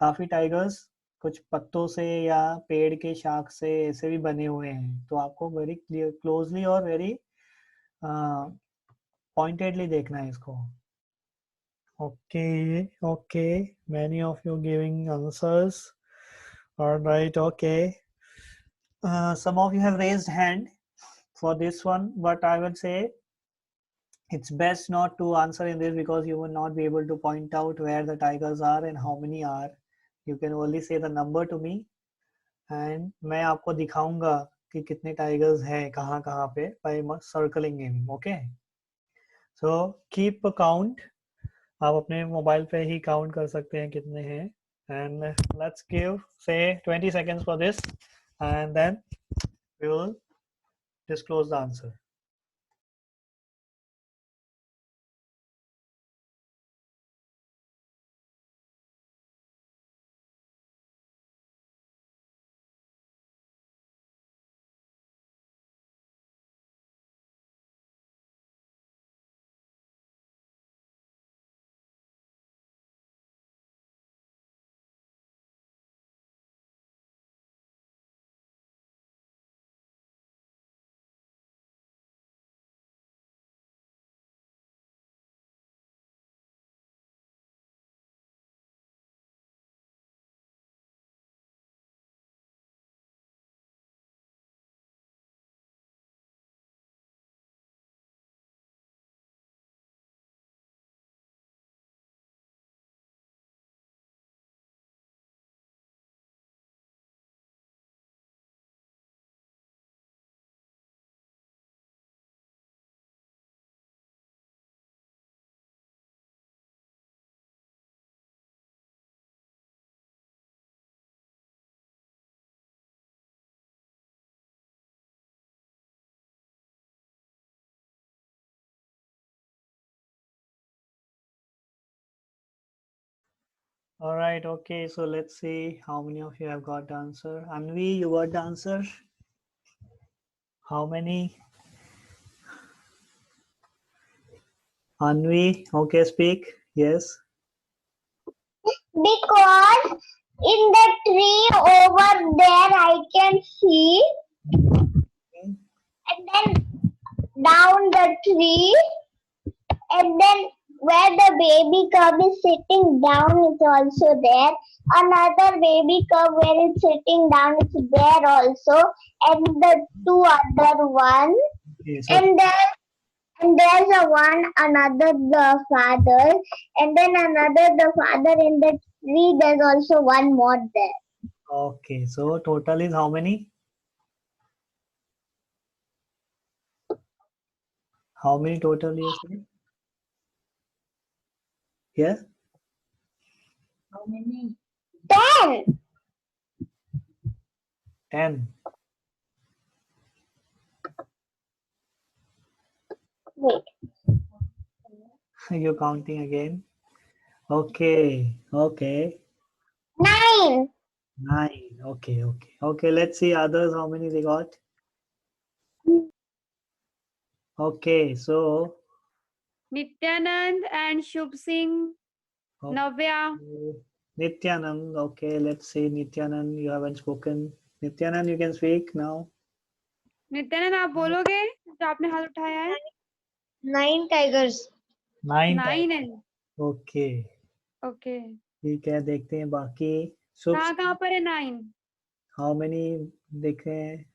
Speaker 3: काफी tigers कुछ पत्तों से या पेड़ के शाख से ऐसे भी बने हुए हैं. तो आपको very closely और very pointedly देखना है इसको. Okay, many of you giving answers. All right, okay. Some of you have raised hand for this one, but I would say it's best not to answer in this because you will not be able to point out where the tigers are and how many are. You can only say the number to me and मैं आपको दिखाऊंगा कि कितने tigers हैं कहाँ कहाँ पे by circling him. Okay. So keep a count. आप अपने मोबाइल पे ही काउंट कर सकते हैं कितने हैं and let's give say 20 seconds for this and then we will disclose the answer. All right, okay, so let's see how many of you have got the answer. Anvi, you got the answer? How many? Anvi, okay, speak. Yes.
Speaker 6: Because in the tree over there I can see, and then down the tree, and then where the baby cub is sitting down is also there. Another baby cub where it's sitting down is there also, and the two other ones.
Speaker 3: Okay, so
Speaker 6: And there's a one another the father, and then another the father in the tree. There's also one more there.
Speaker 3: okay, so total is how many? How many total you say? Yeah,
Speaker 6: 10.
Speaker 3: 10.
Speaker 6: Wait.
Speaker 3: You're counting again. Okay, okay.
Speaker 6: 9.
Speaker 3: 9. Okay, okay. Okay, let's see others how many they got. Okay, so
Speaker 4: Nityanand and Shubh Singh,
Speaker 3: okay.
Speaker 4: Navya.
Speaker 3: Nityanand, okay, let's see. Nityanand, you haven't spoken. Nityanand, you can speak now.
Speaker 4: Nityanand आप बोलोगे जो आपने हाथ उठाया है?
Speaker 6: 9 tigers.
Speaker 3: 9
Speaker 4: 9 है.
Speaker 3: Okay
Speaker 4: okay.
Speaker 3: ठीक है, देखते हैं बाकी. शुभ
Speaker 4: कहाँ पर है 9?
Speaker 3: हाउ मेनी देख रहे हैं?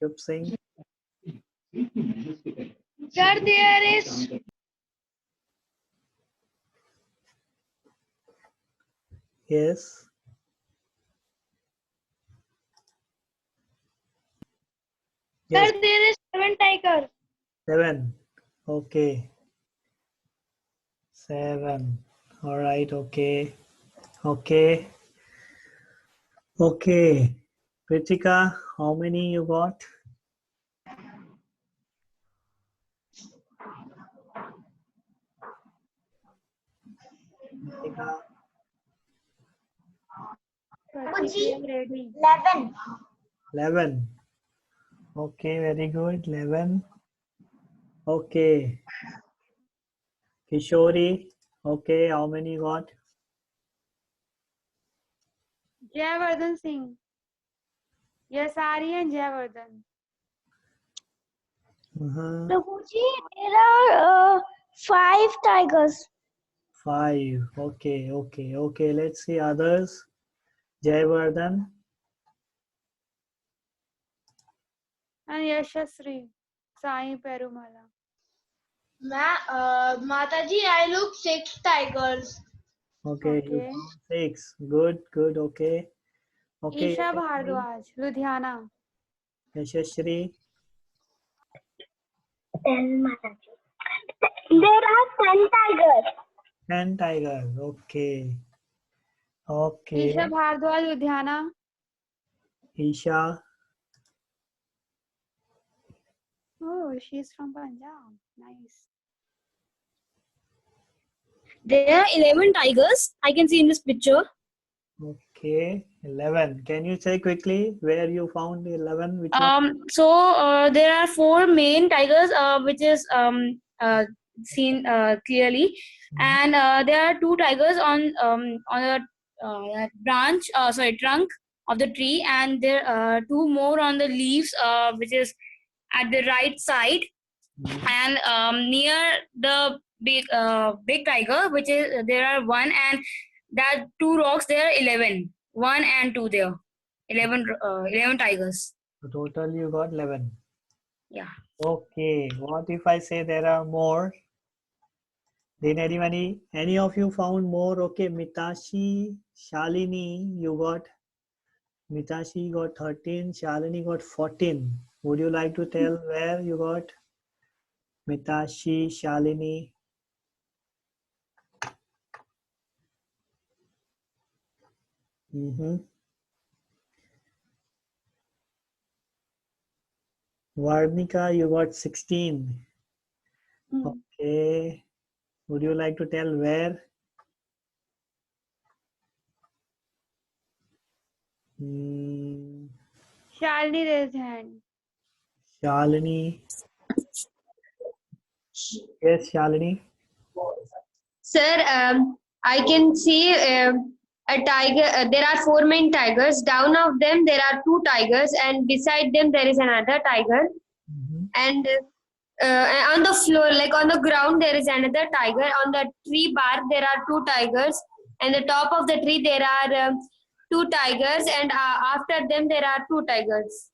Speaker 3: शुभ Singh.
Speaker 8: Sir, there is
Speaker 3: Yes. Yes.
Speaker 8: sir, there is 7 tigers.
Speaker 3: 7. Okay. 7. All right. Okay. Okay. Okay. Pritika, how many you got? Pritika,
Speaker 4: Ready.
Speaker 6: 11.
Speaker 3: 11. Okay, very good. 11. Okay. Kishori, okay, how many you got?
Speaker 4: Jaivardhan Singh. Yes, Ari and Jayavardhan.
Speaker 6: Prabhuji, there are 5 tigers.
Speaker 3: 5. Okay, okay, okay. Let's see others. Jayavardhan.
Speaker 4: And Yashasri. Sai Perumala.
Speaker 8: Mataji, I look 6 tigers.
Speaker 3: Okay, you
Speaker 4: Okay.
Speaker 3: found 6. Good, good, okay. Okay.
Speaker 4: Isha Bhardwaj, Ludhiana.
Speaker 3: Yashashri.
Speaker 6: 10 Mataji. There are 10 tigers.
Speaker 3: 10 tigers. Okay. Okay.
Speaker 4: Isha Bhardwaj, Ludhiana.
Speaker 3: Isha.
Speaker 4: Oh, she's from Punjab. Nice.
Speaker 10: There are 11 tigers I can see in this picture.
Speaker 3: Okay. 11. Can you say quickly where you found 11? Which
Speaker 10: So there are 4 main tigers, which is seen clearly, and there are 2 tigers on a trunk of the tree, and there are 2 more on the leaves, which is at the right side, and near the big tiger, which is there are 1, and that 2 rocks there are 11. 1 and 2 there. 11 tigers.
Speaker 3: So total you got 11.
Speaker 10: Yeah.
Speaker 3: Okay. What if I say there are more? Did any of you found more? Okay. Mitashi, Shalini, you got. Mitashi got 13. Shalini got 14. Would you like to tell where you got? Mitashi, Shalini. Varnika, you got 16. Okay. Would you like to tell where?
Speaker 4: Shalini raised hand.
Speaker 3: Shalini. Yes, Shalini.
Speaker 11: Sir, I can see a tiger. There are 4 main tigers. Down of them, there are 2 tigers, and beside them, there is another tiger. And on the floor, like on the ground, there is another tiger. On the tree bark, there are 2 tigers. And the top of the tree, there are 2 tigers, and after them, there are 2 tigers.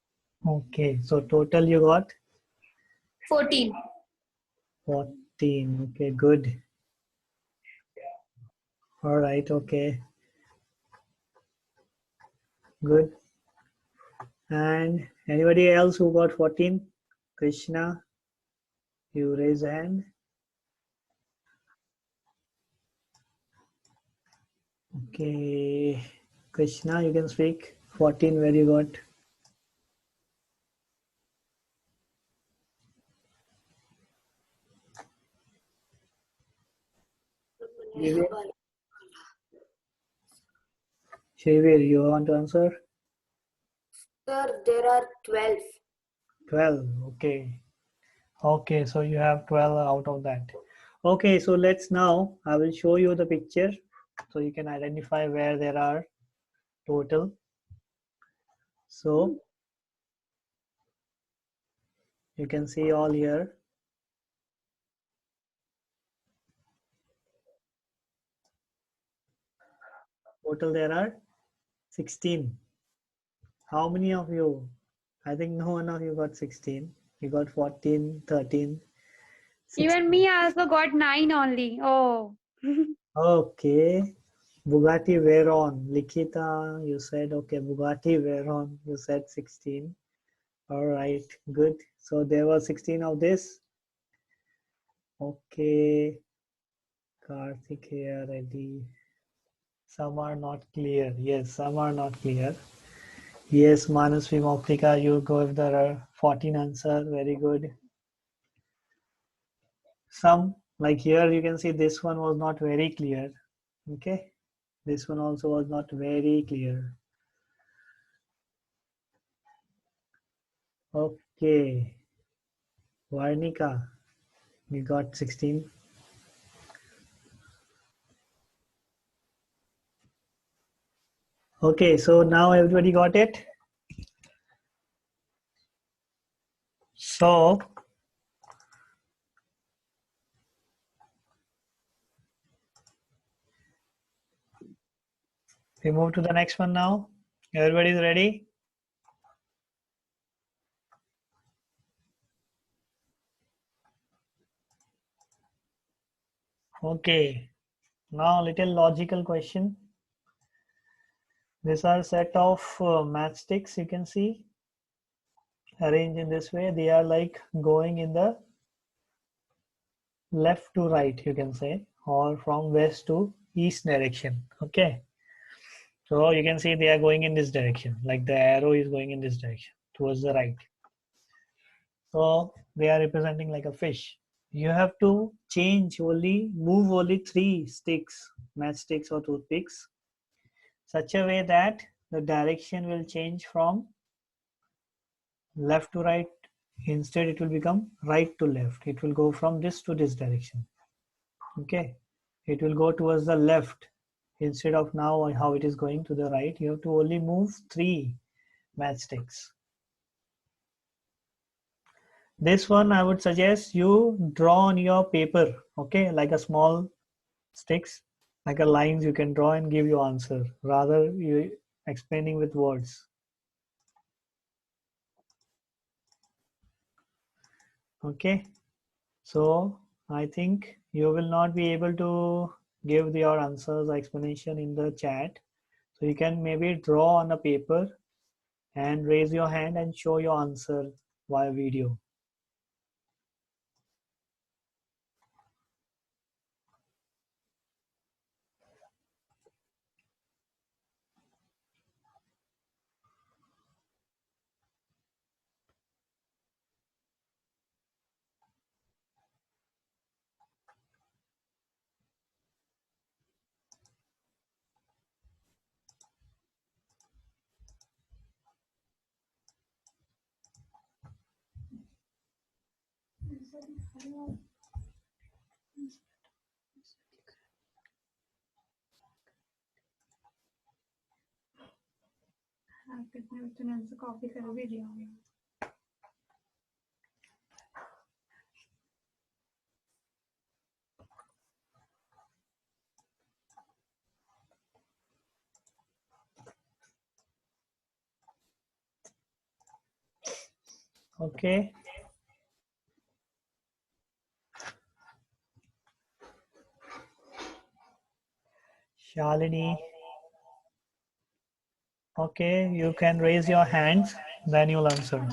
Speaker 3: Okay, so total you got
Speaker 11: 14.
Speaker 3: 14. Okay, good. All right, okay. Good. And anybody else who got 14? Krishna, you raise a hand. Okay, Krishna, you can speak. 14, where you got? Shrivir, you want to answer?
Speaker 9: Sir, there are 12.
Speaker 3: 12, okay. Okay, so you have 12 out of that. Okay, so let's now, I will show you the picture so you can identify where there are total. So you can see all here. Total there are 16. How many of you? I think no one of you got 16. You got 14, 13. 16.
Speaker 4: Even me also got 9 only. Oh.
Speaker 3: Okay. Bugatti Veyron. Likita, you said, okay, Bugatti Veyron, you said 16. All right, good. So there were 16 of this. Okay. Karthikeya Reddy. Some are not clear. Yes, some are not clear. Yes, Manasvi Moptika, you gave the 14 answer. Very good. Some, like here, you can see this one was not very clear. Okay. This one also was not very clear. Okay. Varnika, you got 16. Okay, so now everybody got it. So we move to the next one now. Everybody is ready? Okay, now little logical question. These are set of matchsticks, you can see, arranged in this way. They are like going in the left to right, you can say, or from west to east direction. Okay, so you can see they are going in this direction, like the arrow is going in this direction towards the right. So they are representing like a fish. You have to move only 3 sticks, matchsticks or toothpicks, such a way that the direction will change from left to right. Instead, it will become right to left. It will go from this to this direction. Okay, it will go towards the left instead of now how it is going to the right. You have to only move 3 matchsticks. This one I would suggest you draw on your paper, okay, like a small sticks, like a lines you can draw and give your answer, rather you explaining with words. Okay, so I think you will not be able to give your answers or explanation in the chat. So you can maybe draw on a paper and raise your hand and show your answer via video.
Speaker 4: कितने बच्चों ने answer copy कर भी दिया होगा।
Speaker 3: Okay. Shalini. Okay, you can raise your hands, then you'll answer.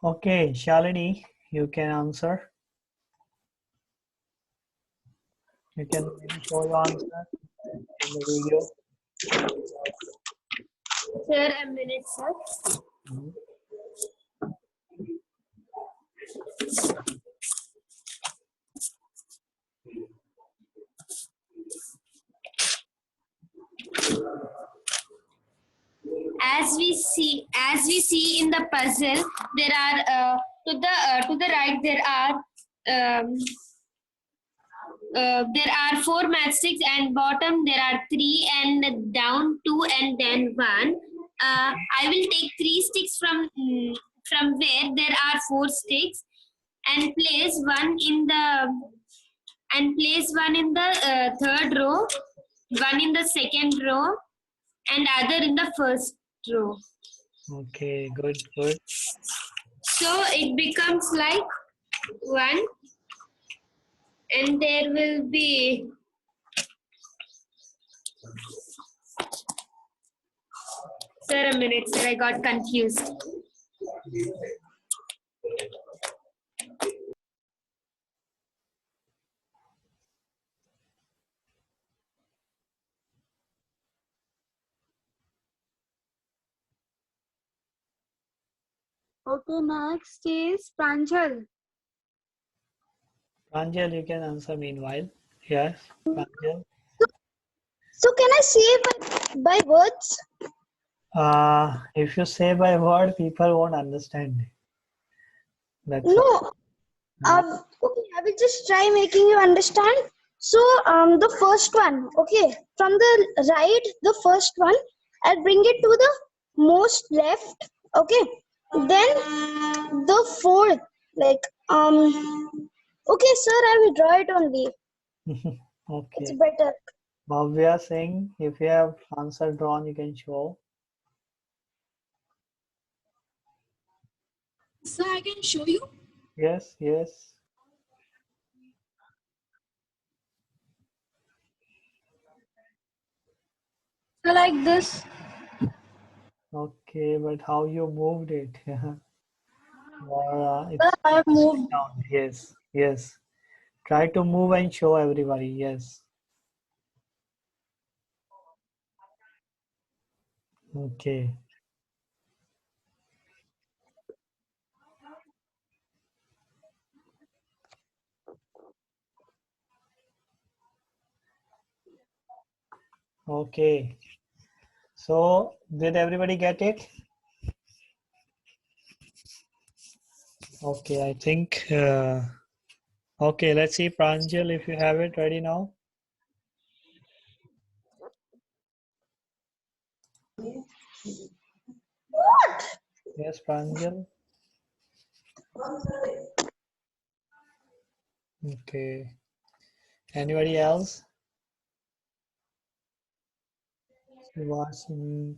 Speaker 3: Okay, Shalini, you can answer. You can show your answer in the video.
Speaker 11: Sir, a minute, sir.
Speaker 12: As we see in the puzzle, there are to the right there are 4 matchsticks, and bottom there are 3, and down 2, and then 1. I will take 3 sticks from where there are 4 sticks, and place one in the third row, one in the second row, and other in the first row.
Speaker 3: Okay, good.
Speaker 12: So it becomes like 1, and there will be sir, a minute, sir, I got confused.
Speaker 4: Okay, next is Pranjal.
Speaker 3: Pranjal, you can answer meanwhile. Yes, Pranjal.
Speaker 6: So can I say by words?
Speaker 3: If you say by word, people won't understand. That's
Speaker 6: No. Okay, I will just try making you understand. So the first one, okay, from the right, the first one, I'll bring it to the most left, okay. Then the fourth, like okay, sir, I will draw it only.
Speaker 3: Okay.
Speaker 6: It's better.
Speaker 3: Bhavya Singh, if you have answer drawn, you can show.
Speaker 13: So I can show you.
Speaker 3: Yes.
Speaker 13: So like this.
Speaker 3: Okay, but how you moved it? It's
Speaker 13: I have moved.
Speaker 3: down. Yes. Try to move and show everybody. Yes. Okay. Okay. So, did everybody get it? Okay, I think. Okay, let's see, Pranjal, if you have it ready now. Yes, Pranjal. Okay. Anybody else? Srivastava.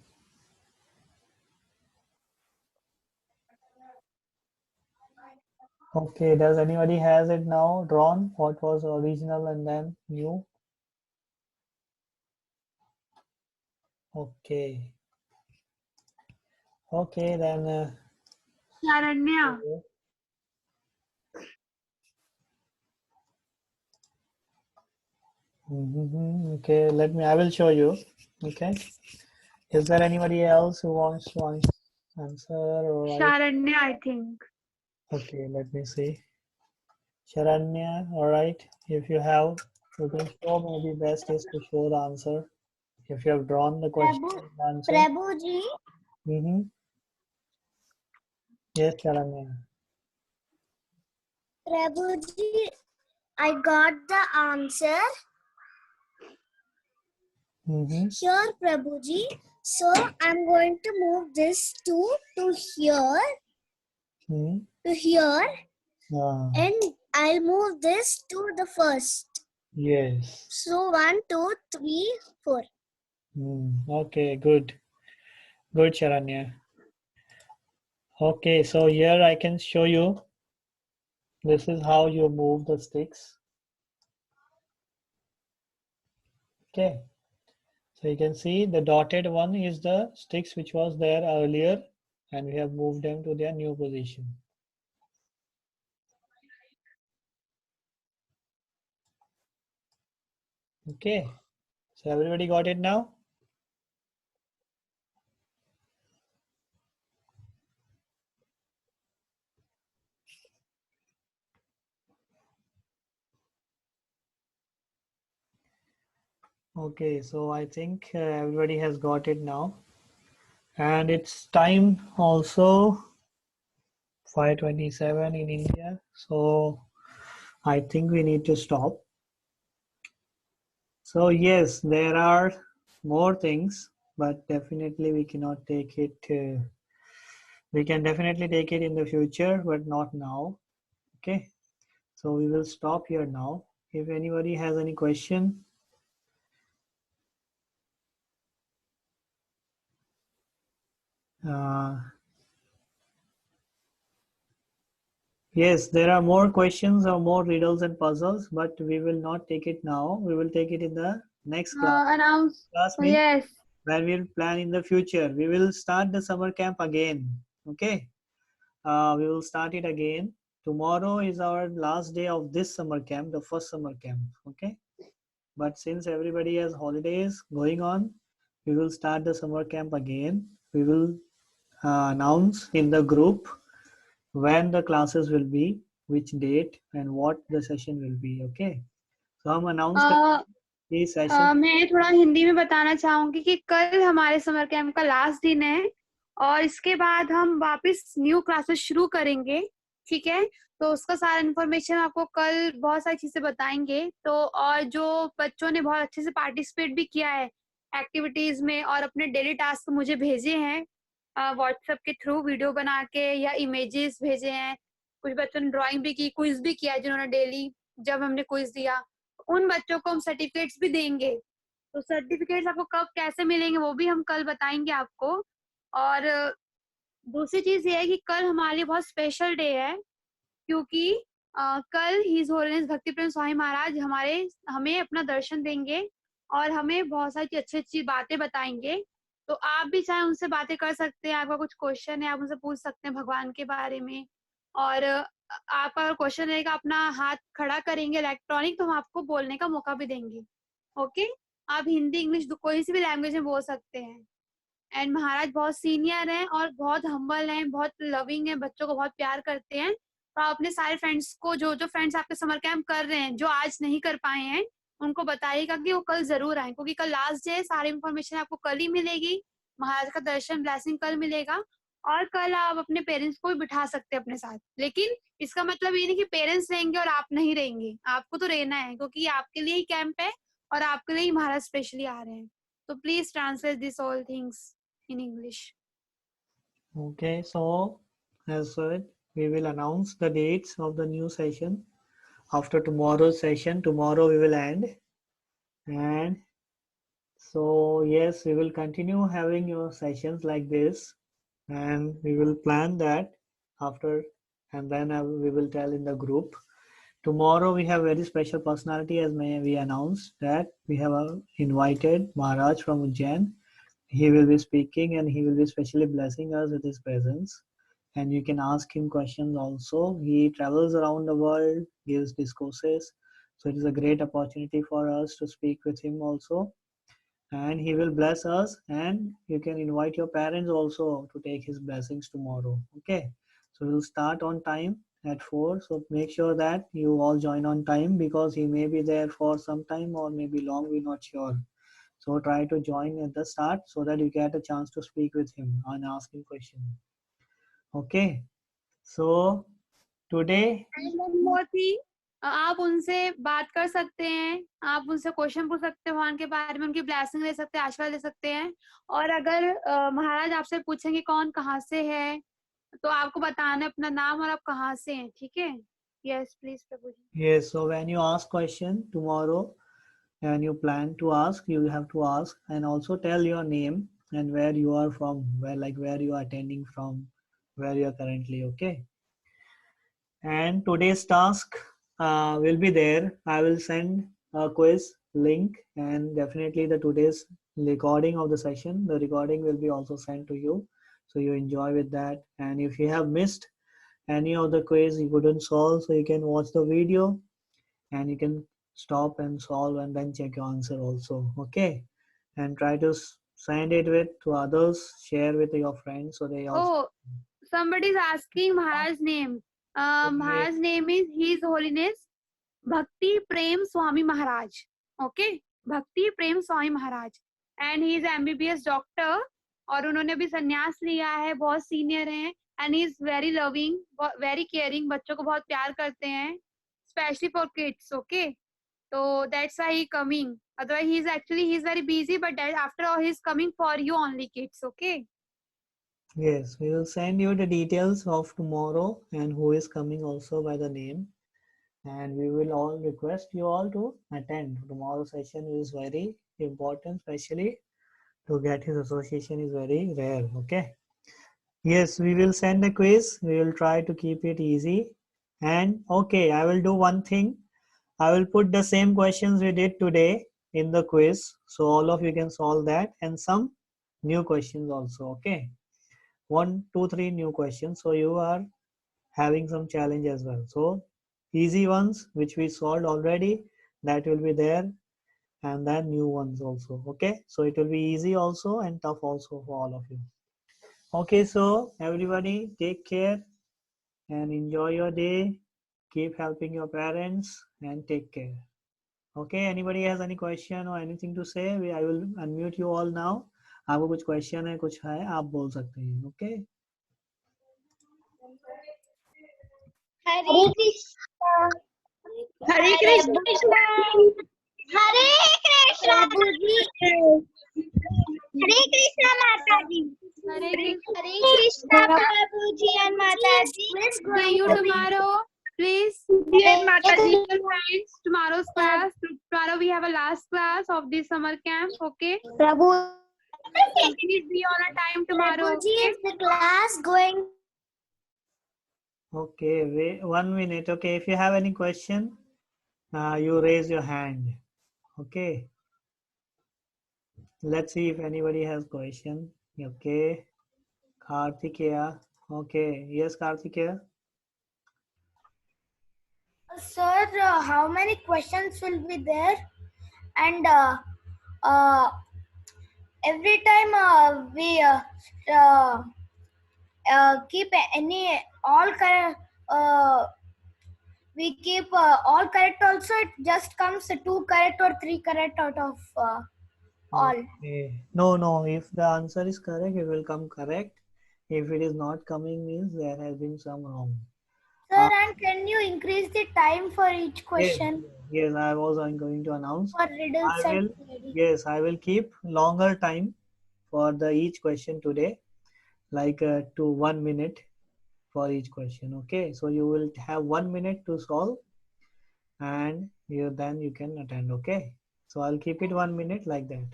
Speaker 3: Okay, does anybody has it now drawn? What was original and then new? Okay. Okay, then.
Speaker 4: Sharanya.
Speaker 3: Okay, I will show you. Okay. Is there anybody else who wants to answer or write?
Speaker 4: Sharanya, I think.
Speaker 3: Okay, let me see. Sharanya, all right. If you have, you can show, maybe best is to show the answer. If you have drawn the question and answer.
Speaker 6: Prabhuji,
Speaker 3: Yes, Sharanya.
Speaker 6: Prabhuji, I got the answer. Here, Prabhuji. So I'm going to move this two to here, to here, and I'll move this to the first.
Speaker 3: Yes.
Speaker 6: So 1, 2, 3, 4.
Speaker 3: Okay, good. Good, Sharanya. Okay, so here I can show you. This is how you move the sticks. Okay. So you can see the dotted one is the sticks which was there earlier, and we have moved them to their new position. Okay. So everybody got it now? Okay, so I think everybody has got it now. And it's time also 5:27 in India. So I think we need to stop. So yes, there are more things, but definitely we cannot take it. We can definitely take it in the future, but not now. Okay, so we will stop here now. If anybody has any question. Yes, there are more questions or more riddles and puzzles, but we will not take it now. We will take it in the next class.
Speaker 4: Announce.
Speaker 3: Class means
Speaker 4: Yes.
Speaker 3: when we'll plan in the future. We will start the summer camp again. Okay. We will start it again. Tomorrow is our last day of this summer camp, the first summer camp. Okay. But since everybody has holidays going on, we will start the summer camp again. We will announce in the group when the classes will be, which date, and what the session will be. Okay. So हम announce करेंगे session.
Speaker 4: मैं थोड़ा हिंदी में बताना चाहूंगी कि कल हमारे समर कैंप का लास्ट दिन है और इसके बाद हम वापस न्यू क्लासेस शुरू करेंगे. ठीक है, तो उसका सारा इन्फॉर्मेशन आपको कल बहुत सारी चीजें बताएंगे. तो और जो बच्चों ने बहुत अच्छे से पार्टिसिपेट भी किया है एक्टिविटीज में और अपने डेली टास्क मुझे भेजे हैं व्हाट्सएप के थ्रू, वीडियो बना के या इमेजेस भेजे हैं. कुछ बच्चों ने ड्राइंग भी की, क्विज भी किया जिन्होंने डेली जब हमने क्विज दिया, उन बच्चों को हम सर्टिफिकेट्स भी देंगे. तो सर्टिफिकेट्स आपको कब कैसे मिलेंगे वो भी हम कल बताएंगे आपको. और दूसरी चीज ये है कि कल हमारे लिए बहुत स्पेशल डे है क्योंकि कल हिज होलीनेस भक्ति प्रेम स्वामी महाराज हमें अपना दर्शन देंगे और हमें बहुत सारी अच्छी अच्छी बातें बताएंगे. तो आप भी चाहे उनसे बातें कर सकते हैं. आपका कुछ क्वेश्चन है आप उनसे पूछ सकते हैं भगवान के बारे में. और आपका अगर क्वेश्चन रहेगा अपना हाथ खड़ा करेंगे इलेक्ट्रॉनिक तो हम आपको बोलने का मौका भी देंगे. ओके, आप हिंदी इंग्लिश कोई सी भी लैंग्वेज में बोल सकते हैं. एंड महाराज बहुत सीनियर हैं और बहुत हम्बल हैं, बहुत लविंग हैं, बच्चों को बहुत प्यार करते हैं. तो आप अपने सारे फ्रेंड्स को जो फ्रेंड्स आपके समर कैंप कर रहे हैं जो आज नहीं कर पाए हैं उनको बताइएगा कि वो कल जरूर आए क्योंकि कल लास्ट डे. सारी इन्फॉर्मेशन आपको कल ही मिलेगी. महाराज का दर्शन ब्लेसिंग कल मिलेगा और कल आप अपने पेरेंट्स को भी बिठा सकते हैं अपने साथ. लेकिन इसका मतलब ये नहीं कि पेरेंट्स रहेंगे और आप नहीं रहेंगे. आपको तो रहना है क्योंकि ये आपके लिए ही कैंप है और आपके लिए ही महाराज स्पेशली आ रहे हैं. तो please translate this all things. in English.
Speaker 3: Okay, so as said, we will announce the dates of the new session after tomorrow's session. Tomorrow we will end, and so yes, we will continue having your sessions like this, and we will plan that after, and then we will tell in the group. Tomorrow we have very special personality, as we announced that we have invited Maharaj from Ujjain. He will be speaking and he will be specially blessing us with his presence. And you can ask him questions also. He travels around the world, gives discourses. So it is a great opportunity for us to speak with him also. And he will bless us, and you can invite your parents also to take his blessings tomorrow. Okay. So we'll start on time at 4. So make sure that you all join on time, because he may be there for some time or maybe long, we're not sure. So try to join at the start so that you get a chance to speak with him and ask him questions. Okay. So today.
Speaker 4: आप उनसे बात कर सकते हैं, आप उनसे question पूछ सकते हैं भगवान के बारे में, उनकी ब्लेसिंग ले सकते हैं, आशीर्वाद ले सकते हैं। और अगर महाराज आपसे पूछेंगे कौन कहाँ से है, तो आपको बताना है अपना नाम और आप कहाँ से हैं, ठीक है? Yes, please, Prabhu ji.
Speaker 3: Yes, so when you ask question tomorrow and you plan to ask, you have to ask and also tell your name and where you are from, where you are attending from, where you are currently. Okay. And today's task will be there. I will send a quiz link, and definitely the today's recording of the session, the recording will be also sent to you, so you enjoy with that. And if you have missed any of the quiz you couldn't solve, so you can watch the video and you can stop and solve and then check your answer also. Okay. And try to send it with to others, share with your friends so they also.
Speaker 4: Oh, somebody is asking Maharaj's name. Maharaj's name is His Holiness Bhakti Prem Swami Maharaj. Okay, Bhakti Prem Swami Maharaj, and he is MBBS doctor. और उन्होंने भी संन्यास लिया है, बहुत senior हैं, and he is very loving, very caring, बच्चों को बहुत प्यार करते हैं, especially for kids. Okay, so that's why he coming. Otherwise he's very busy, but that after all he's coming for you only, kids. Okay.
Speaker 3: Yes, we will send you the details of tomorrow and who is coming also by the name. And we will all request you all to attend. Tomorrow's session is very important, especially to get his association is very rare. Okay. Yes, we will send a quiz. We will try to keep it easy. And okay, I will do one thing. I will put the same questions we did today in the quiz. So all of you can solve that, and some new questions also. Okay. 1, 2, 3 new questions. So you are having some challenge as well. So easy ones which we solved already, that will be there, and then new ones also. Okay, so it will be easy also and tough also for all of you. Okay, so everybody take care and enjoy your day. Keep helping your parents and take care. Okay, anybody has any question or anything to say? I will unmute you all now. आपको कुछ question है, कुछ है, आप बोल सकते हैं. Okay.
Speaker 6: हरे कृष्णा. हरे कृष्णा. हरे कृष्णा प्रभु जी. हरे कृष्णा माता जी. हरे कृष्णा प्रभु जी and माता जी.
Speaker 4: See you tomorrow. Please,
Speaker 6: माता जी.
Speaker 4: Tomorrow's class. Tomorrow we have a last class of this summer camp. Okay.
Speaker 6: Prabhu.
Speaker 4: Please be on a time tomorrow.
Speaker 6: Prabhuji, is the class going?
Speaker 3: Okay, wait 1 minute. Okay, if you have any question, you raise your hand. Okay. Let's see if anybody has question. Okay. Kartikeya. Okay. Yes, Kartikeya.
Speaker 6: Sir, how many questions will be there? And every time we keep we keep all correct also, it just comes 2 correct or 3 correct out of all.
Speaker 3: Okay. No, if the answer is correct, it will come correct. If it is not coming, means there has been some wrong.
Speaker 6: Sir, and can you increase the time for each question?
Speaker 3: Yes, I was going to announce.
Speaker 6: For riddles
Speaker 3: I will keep longer time for the each question today, like to 1 minute for each question. Okay, so you will have 1 minute to solve, and then you can attend. Okay, so I'll keep it 1 minute like that.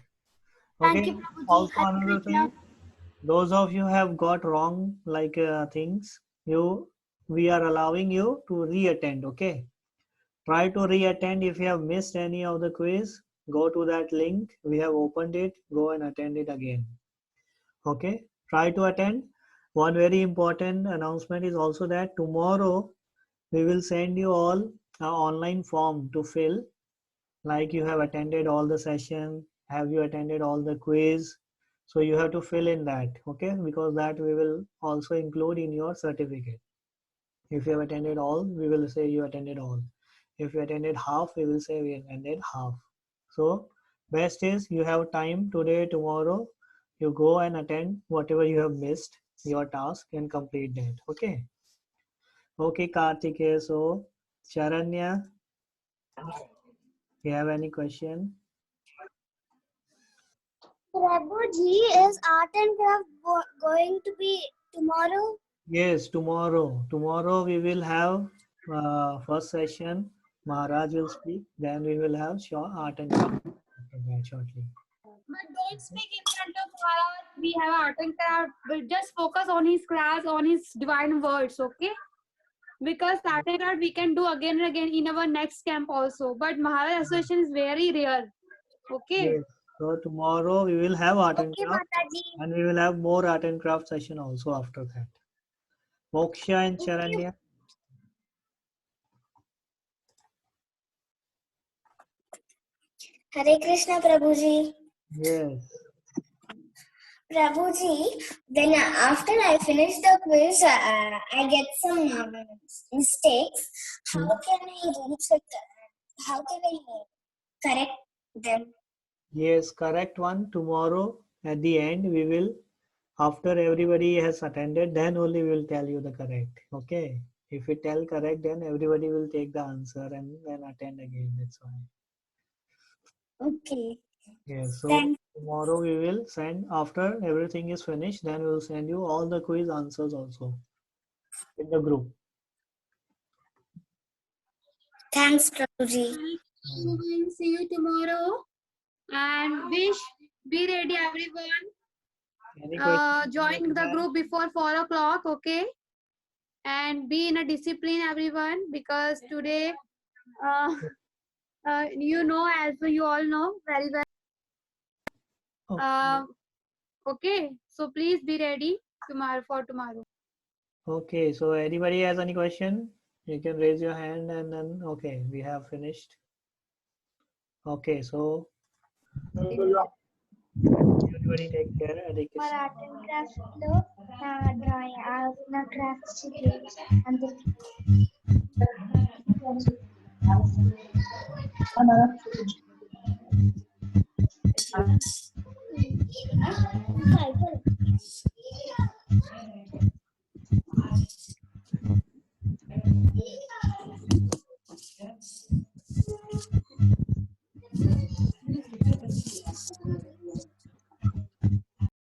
Speaker 3: Okay.
Speaker 1: Thank you, Prabhuji.
Speaker 3: Also
Speaker 1: Hare
Speaker 3: another
Speaker 1: Krishna.
Speaker 3: thing, those of you have got wrong like things, we are allowing you to re-attend. Okay, try to re-attend. If you have missed any of the quiz, go to that link, we have opened it, go and attend it again. Okay, try to attend. One very important announcement is also that tomorrow we will send you all an online form to fill, like you have attended all the session, have you attended all the quiz, so you have to fill in that. Okay, because that we will also include in your certificate. If you have attended all, we will say you attended all. If you attended half, we will say we attended half. So best is you have time today, tomorrow, you go and attend whatever you have missed, your task, and complete that. Okay. Okay, Kartikeya. So Sharanya, you have any question?
Speaker 6: Prabhuji, is art and craft going to be tomorrow?
Speaker 3: Yes, tomorrow. Tomorrow we will have first session. Maharaj will speak. Then we will have art and craft after that shortly.
Speaker 4: But don't speak in front of Maharaj. We have art and craft. But just focus on his class, on his divine words, okay? Because art and craft we can do again and again in our next camp also. But Maharaj Association is very rare. Okay?
Speaker 3: Yes. So tomorrow we will have art and craft, and we will have more art and craft session also after that. Moksha and Charanya.
Speaker 6: Hare Krishna, Prabhuji.
Speaker 3: Yes.
Speaker 6: Prabhuji, then after I finish the quiz, I get some mistakes. How can I recheck? How can I correct them?
Speaker 3: Yes, correct one. Tomorrow at the end we will, after everybody has attended, then only we will tell you the correct. Okay. If we tell correct, then everybody will take the answer and then attend again. That's why.
Speaker 6: Okay.
Speaker 3: Yes. So
Speaker 6: Thanks.
Speaker 3: tomorrow we will send, after everything is finished, then we will send you all the quiz answers also in the group.
Speaker 6: Thanks, Prabhuji.
Speaker 4: We will see you tomorrow. And be ready, everyone. Join the group before 4 o'clock, okay? And be in a discipline, everyone, because today, you know, as you all know very well. Okay, so please be ready for tomorrow.
Speaker 3: Okay, so anybody has any question? You can raise your hand and then, okay, we have finished. Okay, so everybody take care. Hare Krishna.
Speaker 6: art and craft లో drawing నా crafts అందరికి